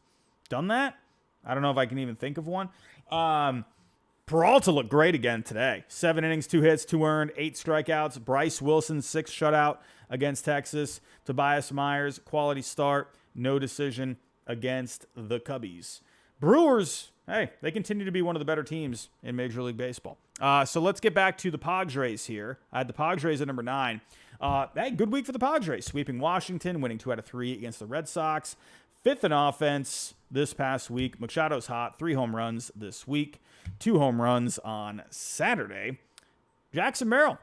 done that. I don't know if I can even think of one. Peralta looked great again today. 7 innings, 2 hits, 2 earned, 8 strikeouts. Bryce Wilson, 6 shutout against Texas. Tobias Myers, quality start. No decision against the Cubbies. Brewers, hey, they continue to be one of the better teams in Major League Baseball. So let's get back to the Padres here. I had the Padres at number 9. Hey, good week for the Padres. Sweeping Washington, winning 2 out of 3 against the Red Sox. 5th in offense this past week. Machado's hot. 3 home runs this week. 2 home runs on Saturday. Jackson Merrill.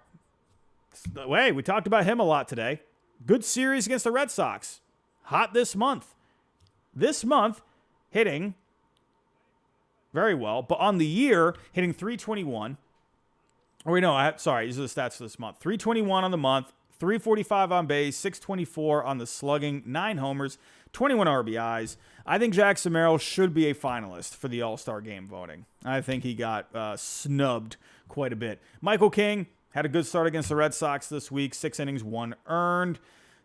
Hey, we talked about him a lot today. Good series against the Red Sox. Hot this month. Hitting very well. But on the year, hitting .321. These are the stats for this month. .321 on the month, .345 on base, .624 on the slugging, 9 homers, 21 RBIs. I think Jackson Merrill should be a finalist for the All-Star Game voting. I think he got snubbed quite a bit. Michael King had a good start against the Red Sox this week. 6 innings, 1 earned.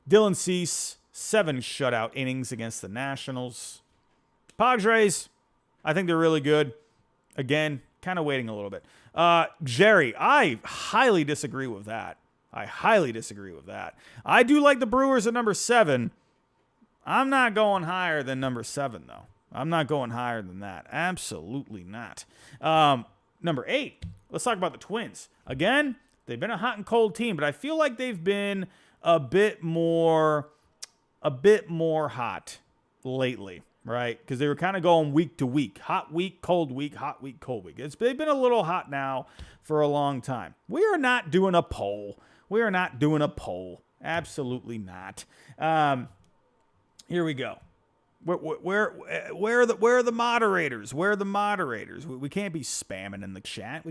Dylan Cease, 7 shutout innings against the Nationals. Padres, I think they're really good. Again, kind of waiting a little bit. Jerry, I highly disagree with that. I do like the Brewers at number 7. I'm not going higher than number 7, though. I'm not going higher than that. Absolutely not. Number 8, let's talk about the Twins. Again, They've been a hot and cold team, but I feel like they've been a bit more hot lately, right? Because they were kind of going week to week. Hot week, cold week, hot week, cold week. They've been a little hot now for a long time. We are not doing a poll. Absolutely not. Here we go. Where are the moderators? Where are the moderators? We can't be spamming in the chat.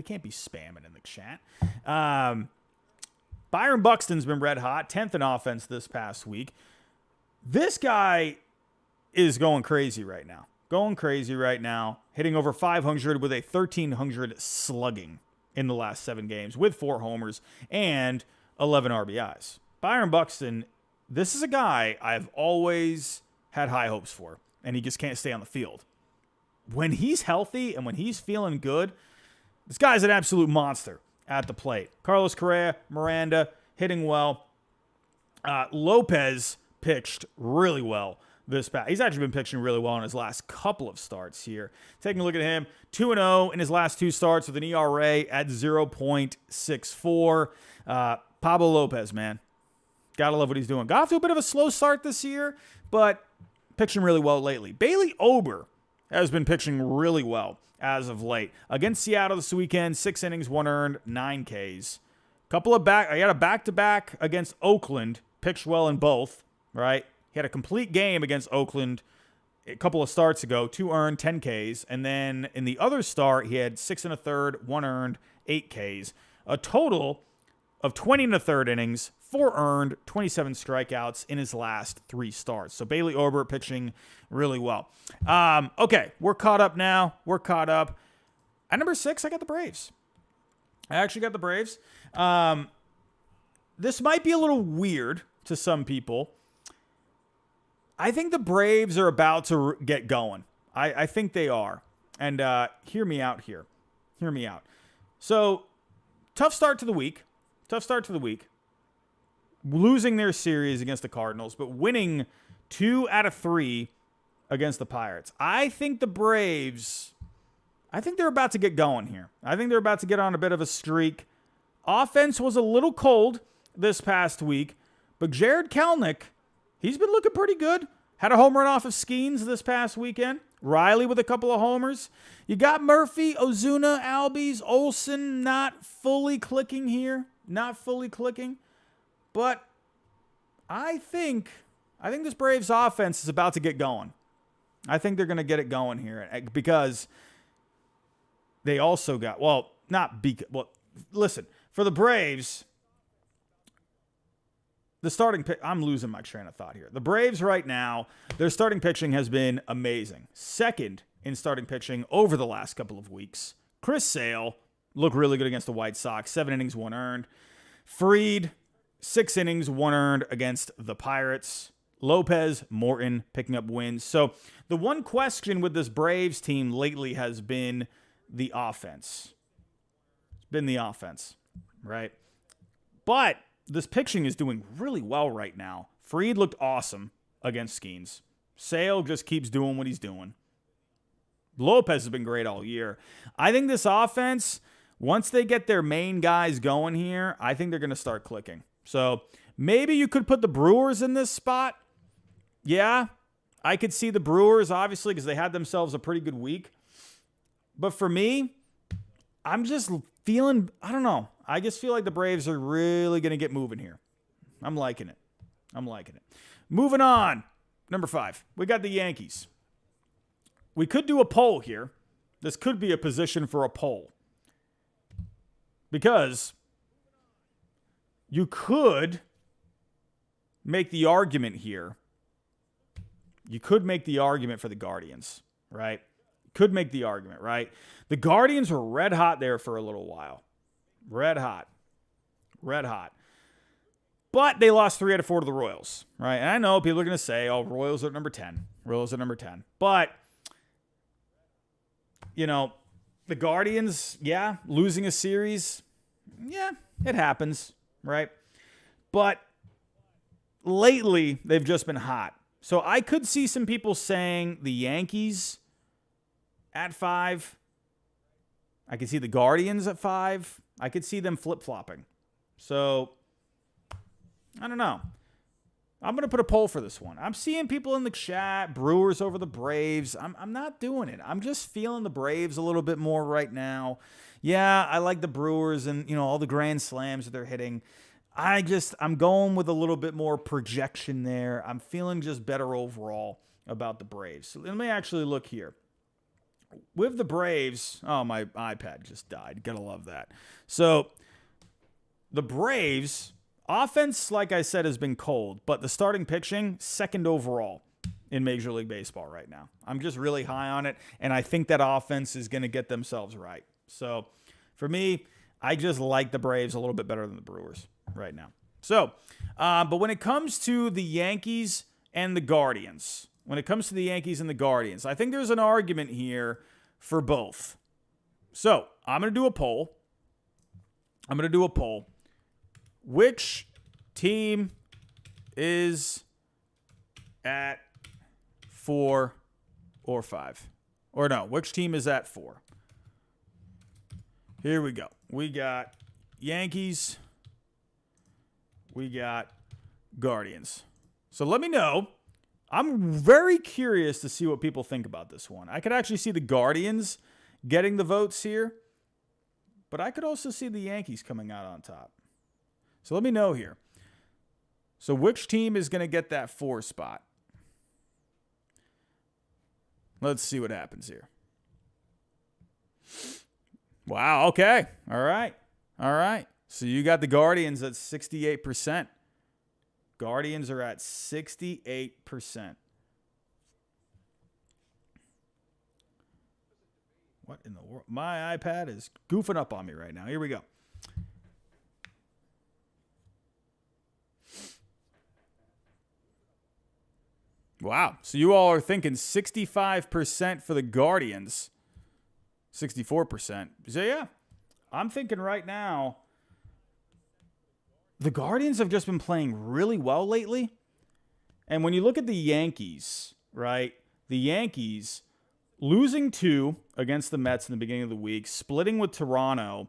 Byron Buxton's been red hot, 10th in offense this past week. This guy is going crazy right now. Hitting over 500 with a 1,300 slugging in the last 7 games with 4 homers and 11 RBIs. Byron Buxton, this is a guy I've always had high hopes for, and he just can't stay on the field. When he's healthy and when he's feeling good, this guy's an absolute monster at the plate. Carlos Correa, Miranda, hitting well. Lopez pitched really well this past. He's actually been pitching really well in his last couple of starts here. Taking a look at him, 2-0 in his last 2 starts with an ERA at 0.64. Pablo Lopez, man. Gotta love what he's doing. Got off to a bit of a slow start this year, but pitching really well lately. Bailey Ober has been pitching really well as of late. Against Seattle this weekend, 6 innings, 1 earned, 9 Ks. I had a back-to-back against Oakland. Pitched well in both, right? He had a complete game against Oakland a couple of starts ago. 2 earned, 10 Ks. And then in the other start, he had 6 1/3, 1 earned, 8 Ks. A total of 20 1/3 innings, 4 earned, 27 strikeouts in his last 3 starts. So Bailey Ober pitching really well. Okay, we're caught up now. At number 6, I got the Braves. I actually got the Braves. This might be a little weird to some people. I think the Braves are about to get going. I think they are. And hear me out here. So, tough start to the week. Losing their series against the Cardinals, but winning 2 out of 3 against the Pirates. I think the Braves, they're about to get going here. I think they're about to get on a bit of a streak. Offense was a little cold this past week, but Jared Kelenic, he's been looking pretty good. Had a home run off of Skeens this past weekend. Riley with a couple of homers. You got Murphy, Ozuna, Albies, Olsen not fully clicking here. But I think this Braves offense is about to get going. I think they're going to get it going here because they also got, listen, for the Braves, the starting pitch, I'm losing my train of thought here. The Braves right now, their starting pitching has been amazing. Second in starting pitching over the last couple of weeks. Chris Sale looked really good against the White Sox. 7 innings, 1 earned. Fried, 6 innings, 1 earned against the Pirates. Lopez, Morton picking up wins. So the one question with this Braves team lately has been the offense. It's been the offense, right? But this pitching is doing really well right now. Fried looked awesome against Skeens. Sale just keeps doing what he's doing. Lopez has been great all year. I think this offense, once they get their main guys going here, I think they're going to start clicking. So maybe you could put the Brewers in this spot. Yeah, I could see the Brewers, obviously, because they had themselves a pretty good week. But for me, I'm just feeling, I don't know. I just feel like the Braves are really going to get moving here. I'm liking it. Moving on. Number 5. We got the Yankees. We could do a poll here. This could be a position for a poll. Because you could make the argument here. You could make the argument for the Guardians, right? The Guardians were red hot there for a little while. Red hot. But they lost 3 out of 4 to the Royals, right? And I know people are going to say, oh, Royals are at number 10. But, the Guardians, losing a series, it happens, right? But lately, they've just been hot. So I could see some people saying the Yankees at 5. I could see the Guardians at 5. I could see them flip-flopping. So, I don't know. I'm going to put a poll for this one. I'm seeing people in the chat, Brewers over the Braves. I'm not doing it. I'm just feeling the Braves a little bit more right now. Yeah, I like the Brewers and, all the grand slams that they're hitting. I'm going with a little bit more projection there. I'm feeling just better overall about the Braves. So let me actually look here. With the Braves, oh, my iPad just died. Gotta love that. So, the Braves, offense, like I said, has been cold, but the starting pitching, second overall in Major League Baseball right now. I'm just really high on it, and I think that offense is going to get themselves right. So, for me, I just like the Braves a little bit better than the Brewers right now. So, but when it comes to the Yankees and the Guardians, I think there's an argument here for both. So, I'm going to do a poll. Which team is at 4 or 5? Or no, which team is at 4? Here we go. We got Yankees. We got Guardians. So let me know. I'm very curious to see what people think about this one. I could actually see the Guardians getting the votes here, but I could also see the Yankees coming out on top. So let me know here. So which team is going to get that 4 spot? Let's see what happens here. Wow, okay. All right. So you got the Guardians at 68%. Guardians are at 68%. What in the world? My iPad is goofing up on me right now. Here we go. Wow. So you all are thinking 65% for the Guardians. 64%. So yeah, I'm thinking right now, the Guardians have just been playing really well lately. And when you look at the Yankees, right? The Yankees losing 2 against the Mets in the beginning of the week, splitting with Toronto,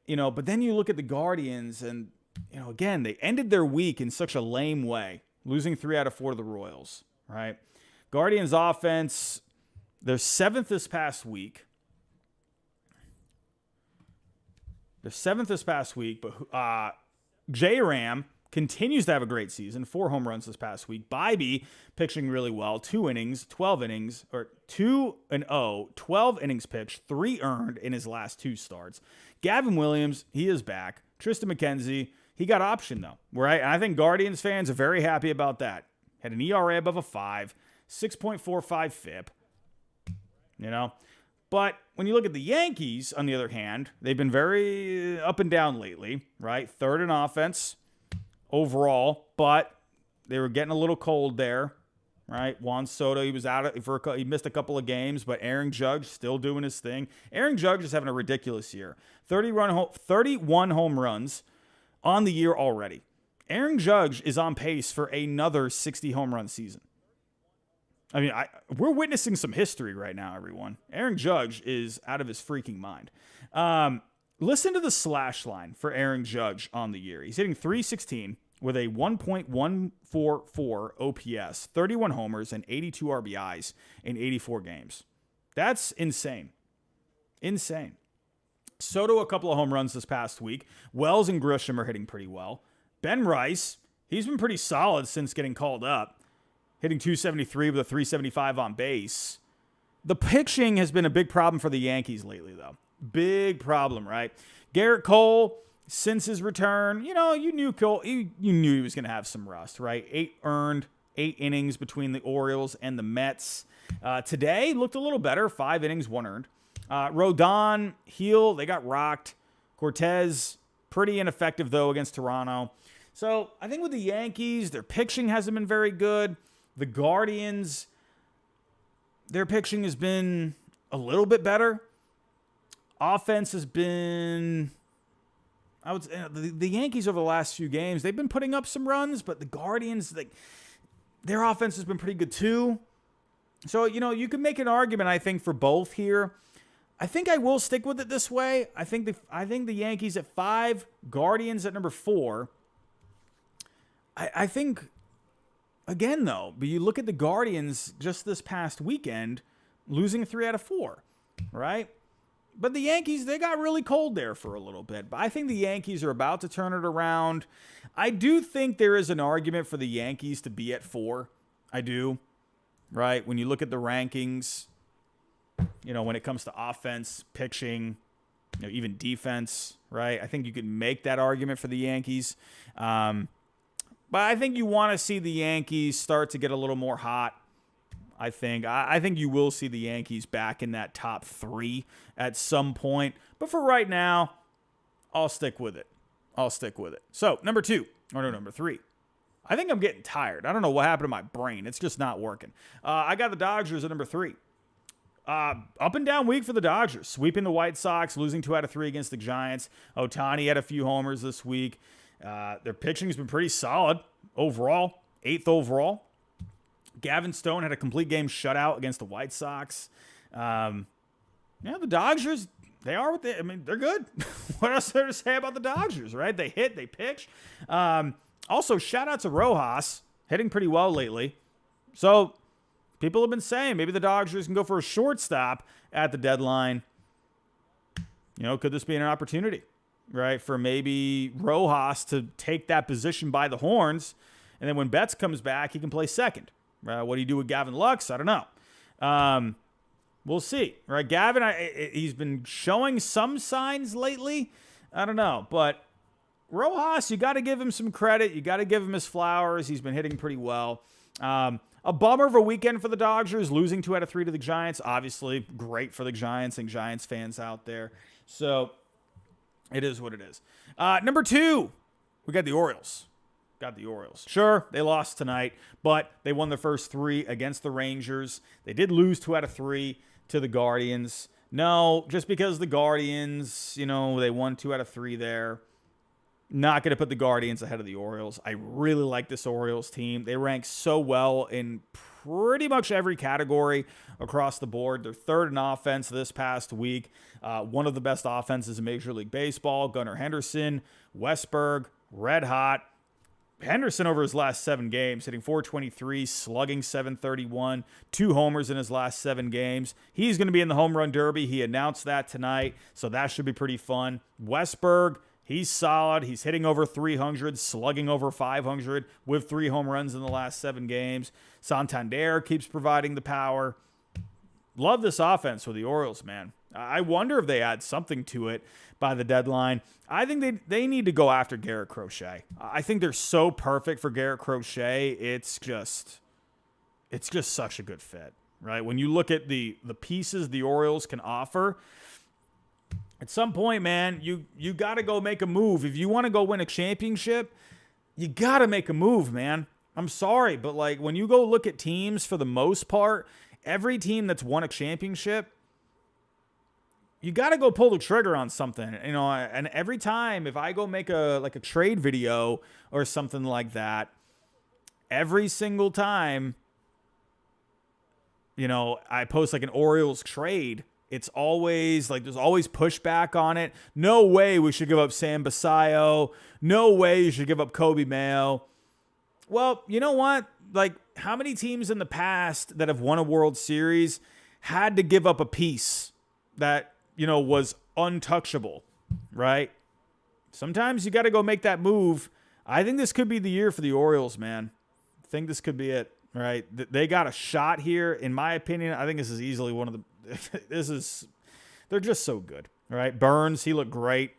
but then you look at the Guardians and, again, they ended their week in such a lame way, losing 3 out of 4 to the Royals, right? Guardians offense, they're 7th this past week. But J-Ram continues to have a great season, 4 home runs this past week. Bybee pitching really well, 2 innings, 12 innings, or 2-0, 12 innings pitched, 3 earned in his last 2 starts. Gavin Williams, he is back. Tristan McKenzie, he got optioned though, right? And I think Guardians fans are very happy about that. Had an ERA above a 5, 6.45 FIP, But when you look at the Yankees, on the other hand, they've been very up and down lately, right? 3rd in offense overall, but they were getting a little cold there, right? Juan Soto, he was he missed a couple of games, but Aaron Judge still doing his thing. Aaron Judge is having a ridiculous year. 31 home runs on the year already. Aaron Judge is on pace for another 60 home run season. I mean, we're witnessing some history right now, everyone. Aaron Judge is out of his freaking mind. Listen to the slash line for Aaron Judge on the year. He's hitting .316 with a 1.144 OPS, 31 homers, and 82 RBIs in 84 games. That's insane. Insane. Soto, a couple of home runs this past week. Wells and Grisham are hitting pretty well. Ben Rice, he's been pretty solid since getting called up. Hitting .273 with a .375 on base. The pitching has been a big problem for the Yankees lately, though. Big problem, right? Garrett Cole, since his return, you knew Cole, you knew he was going to have some rust, right? 8 earned, 8 innings between the Orioles and the Mets. Today looked a little better, 5 innings, 1 earned. Rodon, Heel, they got rocked. Cortez, pretty ineffective, though, against Toronto. So I think with the Yankees, their pitching hasn't been very good. The Guardians, their pitching has been a little bit better. Offense has been, I would say, the Yankees over the last few games, they've been putting up some runs, but the Guardians, their offense has been pretty good too. So, you can make an argument, I think, for both here. I think I will stick with it this way. I think the Yankees at 5, Guardians at number 4. I think, again, though, but you look at the Guardians just this past weekend, losing 3 out of 4, right? But the Yankees, they got really cold there for a little bit. But I think the Yankees are about to turn it around. I do think there is an argument for the Yankees to be at 4. I do, right? When you look at the rankings, when it comes to offense, pitching, even defense, right? I think you can make that argument for the Yankees. But I think you want to see the Yankees start to get a little more hot. I think you will see the Yankees back in that top 3 at some point. But for right now, I'll stick with it. So, number 3. I think I'm getting tired. I don't know what happened to my brain. It's just not working. I got the Dodgers at number 3. Up and down week for the Dodgers. Sweeping the White Sox, losing 2 out of 3 against the Giants. Ohtani had a few homers this week. Their pitching's been pretty solid overall. 8th overall. Gavin Stone had a complete game shutout against the White Sox. The Dodgers, they're good. What else is there to say about the Dodgers, right? They hit, they pitch. Also, shout out to Rojas, hitting pretty well lately. So, people have been saying maybe the Dodgers can go for a shortstop at the deadline. Could this be an opportunity, right, for maybe Rojas to take that position by the horns, and then when Betts comes back, he can play second. What do you do with Gavin Lux? I don't know. We'll see. Right, Gavin, he's been showing some signs lately. I don't know, but Rojas, you got to give him some credit. You got to give him his flowers. He's been hitting pretty well. A bummer of a weekend for the Dodgers, losing 2 out of 3 to the Giants. Obviously, great for the Giants and Giants fans out there. So, it is what it is. Number 2, we got the Orioles. Sure, they lost tonight, but they won the first 3 against the Rangers. They did lose 2 out of 3 to the Guardians. No, just because the Guardians, they won 2 out of 3 there. Not going to put the Guardians ahead of the Orioles. I really like this Orioles team. They rank so well in pretty much every category across the board. They're 3rd in offense this past week. One of the best offenses in Major League Baseball. Gunnar Henderson, Westberg, red hot. Henderson over his last 7 games, hitting .423, slugging .731, 2 homers in his last 7 games. He's going to be in the home run derby. He announced that tonight, so that should be pretty fun. Westberg, he's solid. He's hitting over 300, slugging over 500 with 3 home runs in the last 7 games. Santander keeps providing the power. Love this offense with the Orioles, man. I wonder if they add something to it by the deadline. I think they need to go after Garrett Crochet. I think they're so perfect for Garrett Crochet. It's just such a good fit, right? When you look at the pieces the Orioles can offer, at some point, man, you got to go make a move. If you want to go win a championship, you got to make a move, man. I'm sorry, but when you go look at teams, for the most part, every team that's won a championship, you got to go pull the trigger on something, and every time if I go make a trade video or something like that, every single time, I post an Orioles trade, it's always there's always pushback on it. No way we should give up Sam Basayo. No way you should give up Kobe Mayo. Well, you know what? How many teams in the past that have won a World Series had to give up a piece that was untouchable, right? Sometimes you got to go make that move. I think this could be the year for the Orioles, man. I think this could be it, right? They got a shot here. In my opinion, I think this is easily one of the they're just so good, right? Burns, he looked great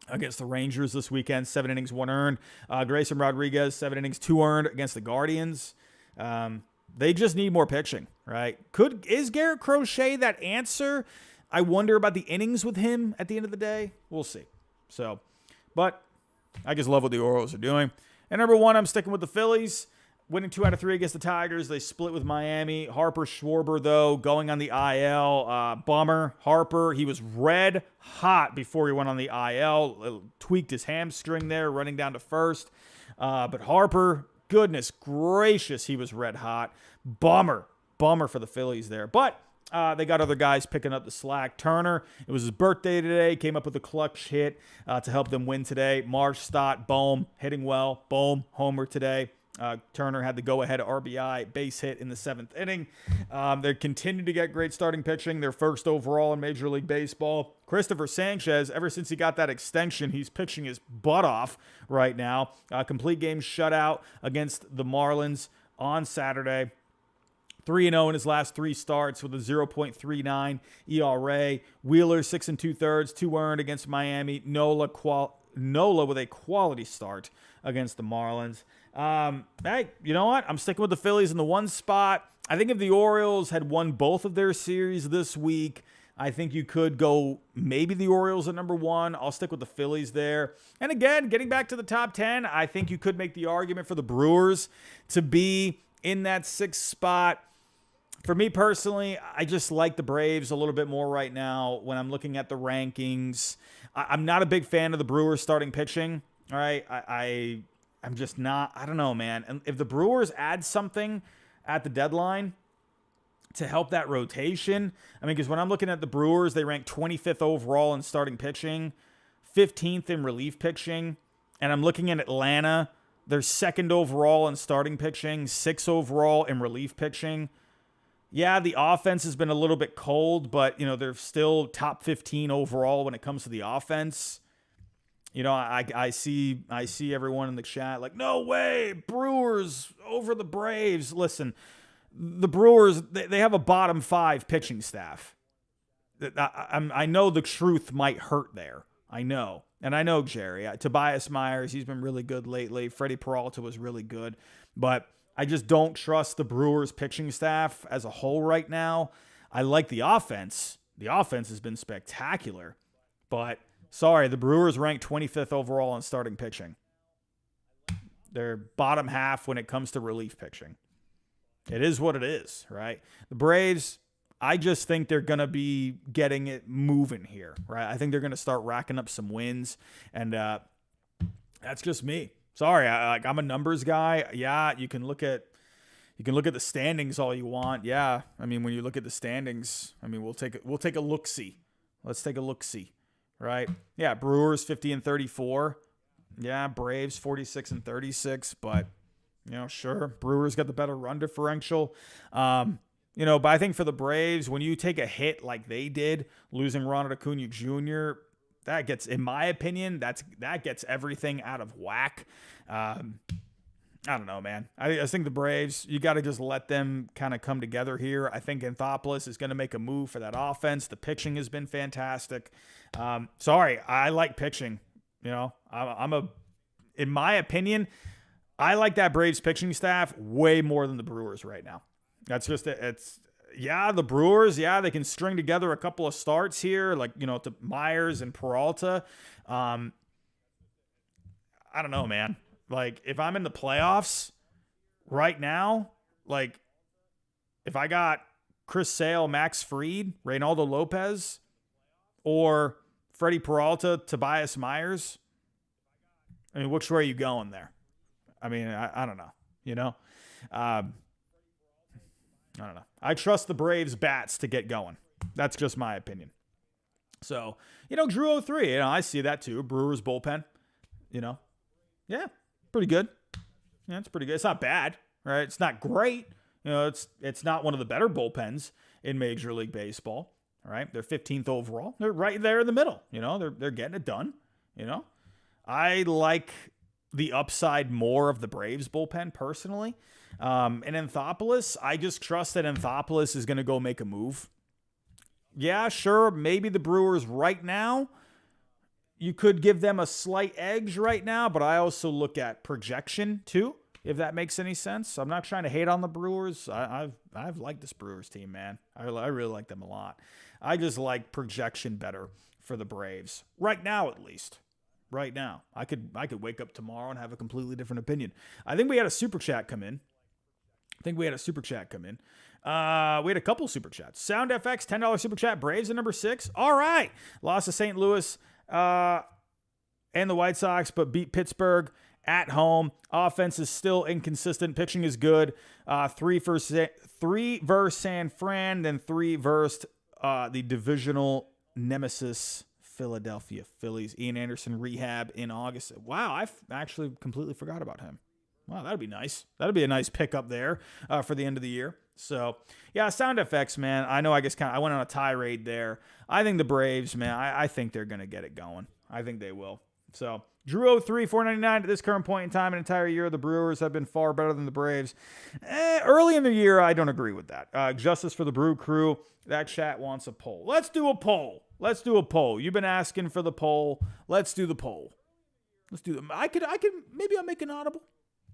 against the Rangers this weekend. 7 innings, 1 earned. Grayson Rodriguez, 7 innings, 2 earned against the Guardians. They just need more pitching, right? Is Garrett Crochet that answer? I wonder about the innings with him at the end of the day. We'll see. So, but I just love what the Orioles are doing. And number 1, I'm sticking with the Phillies. Winning 2 out of 3 against the Tigers. They split with Miami. Harper Schwarber, though, going on the IL. Bummer. Harper, he was red hot before he went on the IL. Tweaked his hamstring there, running down to first. But Harper, goodness gracious, he was red hot. Bummer for the Phillies there. But They got other guys picking up the slack. Turner, it was his birthday today, came up with a clutch hit to help them win today. Marsh, Stott, boom, hitting well. Boom, homer today. Turner had the go-ahead RBI base hit in the 7th inning. They continue to get great starting pitching. They're first overall in Major League Baseball. Christopher Sanchez, ever since he got that extension, he's pitching his butt off right now. Complete game shutout against the Marlins on Saturday. 3-0 in his last 3 starts with a 0.39 ERA. Wheeler, 6 2/3, 2 earned against Miami. Nola with a quality start against the Marlins. Hey, you know what? I'm sticking with the Phillies in the 1 spot. I think if the Orioles had won both of their series this week, I think you could go maybe the Orioles at number 1. I'll stick with the Phillies there. And again, getting back to the top 10, I think you could make the argument for the Brewers to be in that 6th spot. For me personally, I just like the Braves a little bit more right now when I'm looking at the rankings. I'm not a big fan of the Brewers starting pitching. All right, I'm just not. I don't know, man. And if the Brewers add something at the deadline to help that rotation, I mean, because when I'm looking at the Brewers, they rank 25th overall in starting pitching, 15th in relief pitching, and I'm looking at Atlanta. They're 2nd overall in starting pitching, 6th overall in relief pitching. Yeah, the offense has been a little bit cold, but, they're still top 15 overall when it comes to the offense. I see everyone in the chat like, no way, Brewers over the Braves. Listen, the Brewers, they have a bottom 5 pitching staff. I know the truth might hurt there. I know. And I know Jerry. Tobias Myers, he's been really good lately. Freddie Peralta was really good. But I just don't trust the Brewers pitching staff as a whole right now. I like the offense. The offense has been spectacular. But, sorry, the Brewers rank 25th overall in starting pitching. They're bottom half when it comes to relief pitching. It is what it is, right? The Braves, I just think they're going to be getting it moving here, right? I think they're going to start racking up some wins. And that's just me. Sorry, I'm a numbers guy. Yeah, you can look at the standings all you want. Yeah, I mean, when you look at the standings, I mean, we'll take a look-see. Let's take a look-see, right? Yeah, Brewers 50-34. Yeah, Braves 46-36. But sure, Brewers got the better run differential. But I think for the Braves, when you take a hit like they did, losing Ronald Acuna Jr., that gets, in my opinion, that gets everything out of whack. I don't know, man. I just think the Braves, you got to just let them kind of come together here. I think Anthopoulos is going to make a move for that offense. The pitching has been fantastic. Sorry, I like pitching. In my opinion, I like that Braves pitching staff way more than the Brewers right now. That's just it. Yeah, the Brewers, they can string together a couple of starts here, like, to Myers and Peralta. I don't know, man. Like, if I'm in the playoffs right now, like, if I got Chris Sale, Max Fried, Reynaldo Lopez, or Freddie Peralta, Tobias Myers, I mean, which way are you going there? I mean, I don't know, I don't know. I trust the Braves bats to get going. That's just my opinion. So, Drew 03, I see that too. Brewers bullpen, yeah, pretty good. Yeah, it's pretty good. It's not bad, right? It's not great. It's not one of the better bullpens in Major League Baseball, all right? They're 15th overall. They're right there in the middle, they're getting it done, I like the upside more of the Braves bullpen personally. And Anthopoulos, I just trust that Anthopoulos is going to go make a move. Yeah, sure. Maybe the Brewers right now, you could give them a slight edge right now, but I also look at projection too, if that makes any sense. I'm not trying to hate on the Brewers. I've liked this Brewers team, man. I really like them a lot. I just like projection better for the Braves right now, at least. Right now, I could wake up tomorrow and have a completely different opinion. I think we had a super chat come in. We had a couple super chats. Sound FX, $10 super chat. Braves at number 6. All right. Lost to St. Louis and the White Sox, but beat Pittsburgh at home. Offense is still inconsistent. Pitching is good. 3 versus San Fran, then 3 versus the divisional nemesis Philadelphia Phillies. Ian Anderson rehab in August. Wow, I actually completely forgot about him. Wow, that'd be nice. That'd be a nice pickup there for the end of the year. So, yeah, sound effects, man. I know I went on a tirade there. I think the Braves, man, I think they're going to get it going. I think they will. So, Drew 03, $4.99 at this current point in time. An entire year, the Brewers have been far better than the Braves. Early in the year, I don't agree with that. Justice for the Brew Crew. That chat wants a poll. Let's do a poll. You've been asking for the poll. Let's do the poll. Let's do them. Maybe I'll make an audible.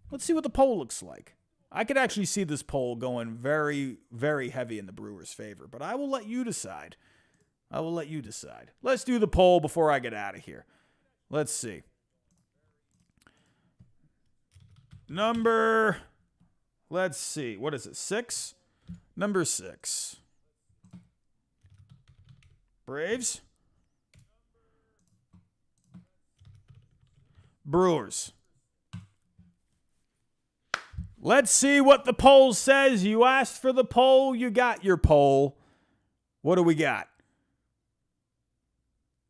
Let's see what the poll looks like. I could actually see this poll going very, very heavy in the Brewers' favor, but I will let you decide. Let's do the poll before I get out of here. Let's see. Let's see. What is it? 6? Number 6. Braves. Brewers. Let's see what the poll says. You asked for the poll. You got your poll. What do we got?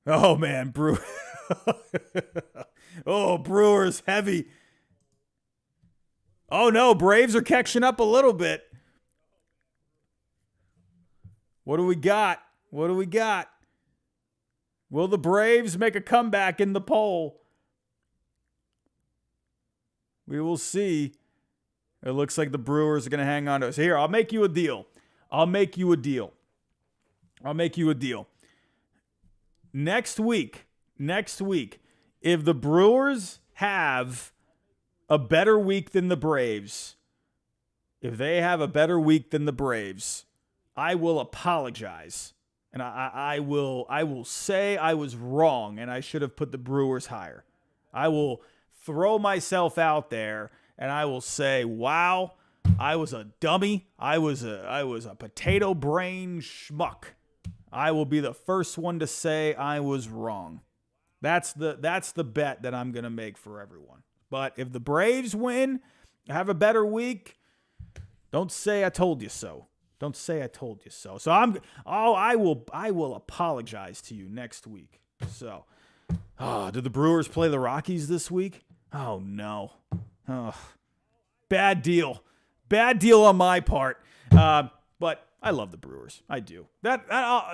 Oh, man. Brewers heavy. Oh, no. Braves are catching up a little bit. What do we got? Will the Braves make a comeback in the poll? We will see. It looks like the Brewers are going to hang on to us. Here, I'll make you a deal. Next week, if the Brewers have a better week than the Braves, I will apologize. And I will say I was wrong and I should have put the Brewers higher. I will throw myself out there and I will say, wow, I was a dummy. I was a potato brain schmuck. I will be the first one to say I was wrong. That's the bet that I'm going to make for everyone. But if the Braves win, have a better week, don't say I told you so. So I will apologize to you next week. So, do the Brewers play the Rockies this week? Oh no. Oh, bad deal on my part. But I love the Brewers. I do.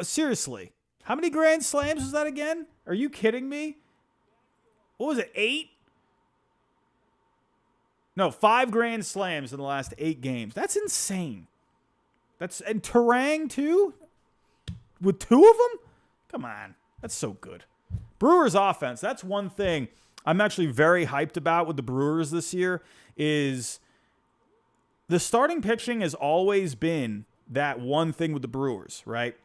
Seriously, how many grand slams was that again? Are you kidding me? What was it? 8? No, 5 grand slams in the last 8 games. That's insane. And Terang too? With 2 of them? Come on. That's so good. Brewers offense, that's one thing I'm actually very hyped about with the Brewers this year is the starting pitching has always been that one thing with the Brewers, right?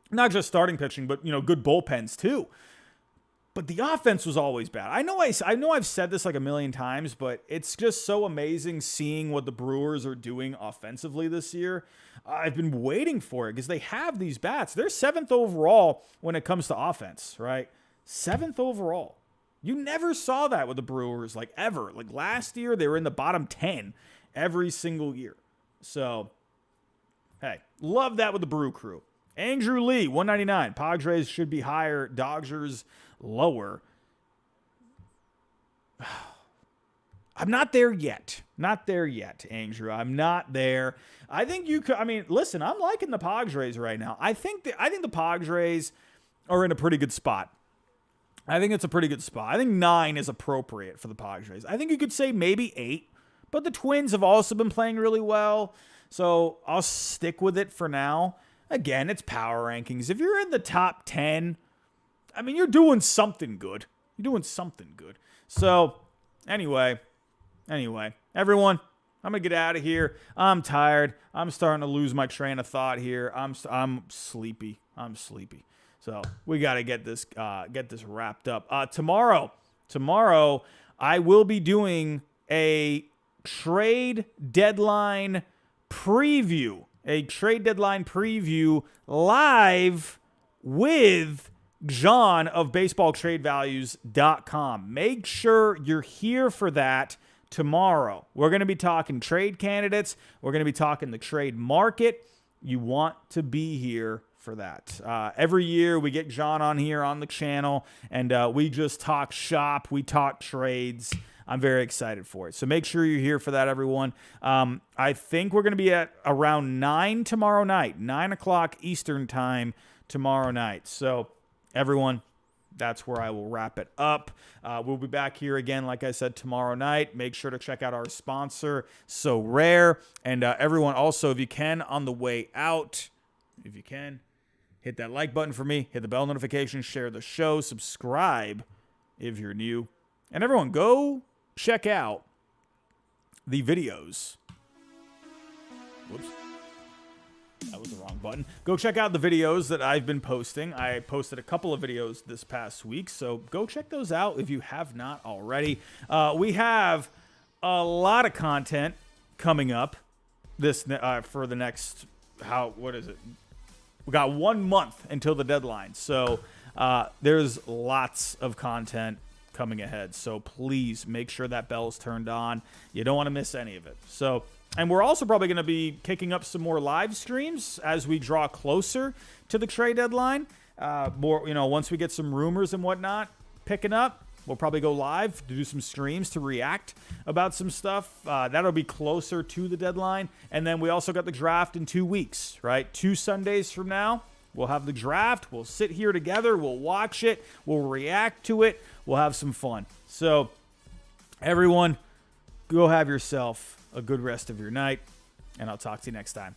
Not just starting pitching, but, good bullpens too. But the offense was always bad. I know I've said this like a million times, but it's just so amazing seeing what the Brewers are doing offensively this year. I've been waiting for it because they have these bats. They're 7th overall when it comes to offense, right? 7th overall. You never saw that with the Brewers, like ever. Like last year, they were in the bottom 10 every single year. So, hey, love that with the Brew Crew. Andrew Lee, $1.99. Padres should be higher. Dodgers lower. I'm not there yet. Andrew. I'm not there. I think you could. Listen, I'm liking the Padres right now. I think the Padres are in a pretty good spot. I think it's a pretty good spot. I think 9 is appropriate for the Padres. I think you could say maybe 8, but the Twins have also been playing really well, so I'll stick with it for now. Again, it's power rankings. If you're in the top 10, you're doing something good. So, anyway, everyone, I'm going to get out of here. I'm tired. I'm starting to lose my train of thought here. I'm sleepy. So, we got to get this wrapped up. Tomorrow, I will be doing a trade deadline preview. Live with John of baseballtradevalues.com. Make sure you're here for that tomorrow. We're going to be talking trade candidates. We're going to be talking the trade market. You want to be here for that. Every year we get John on here on the channel, and we just talk shop. We talk trades. I'm very excited for it. So make sure you're here for that, everyone. I think we're going to be at around 9 tomorrow night, 9 o'clock Eastern time tomorrow night. So everyone, that's where I will wrap it up. We'll be back here again, like I said, tomorrow night. Make sure to check out our sponsor, So Rare. And everyone, also, if you can, on the way out, if you can, hit that like button for me, hit the bell notification, share the show, subscribe if you're new. And everyone, go check out the videos. Whoops. That was the wrong button. Go check out the videos that I've been posting. I posted a couple of videos this past week, so go check those out if you have not already. We have a lot of content coming up this for the next, what is it? We got 1 month until the deadline, so there's lots of content coming ahead. So please make sure that bell is turned on. You don't want to miss any of it. So, and we're also probably going to be kicking up some more live streams as we draw closer to the trade deadline. Once we get some rumors and whatnot picking up, we'll probably go live to do some streams to react about some stuff. That'll be closer to the deadline. And then we also got the draft in 2 weeks, right? 2 Sundays from now, we'll have the draft. We'll sit here together. We'll watch it. We'll react to it. We'll have some fun. So, everyone, go have yourself a good rest of your night, and I'll talk to you next time.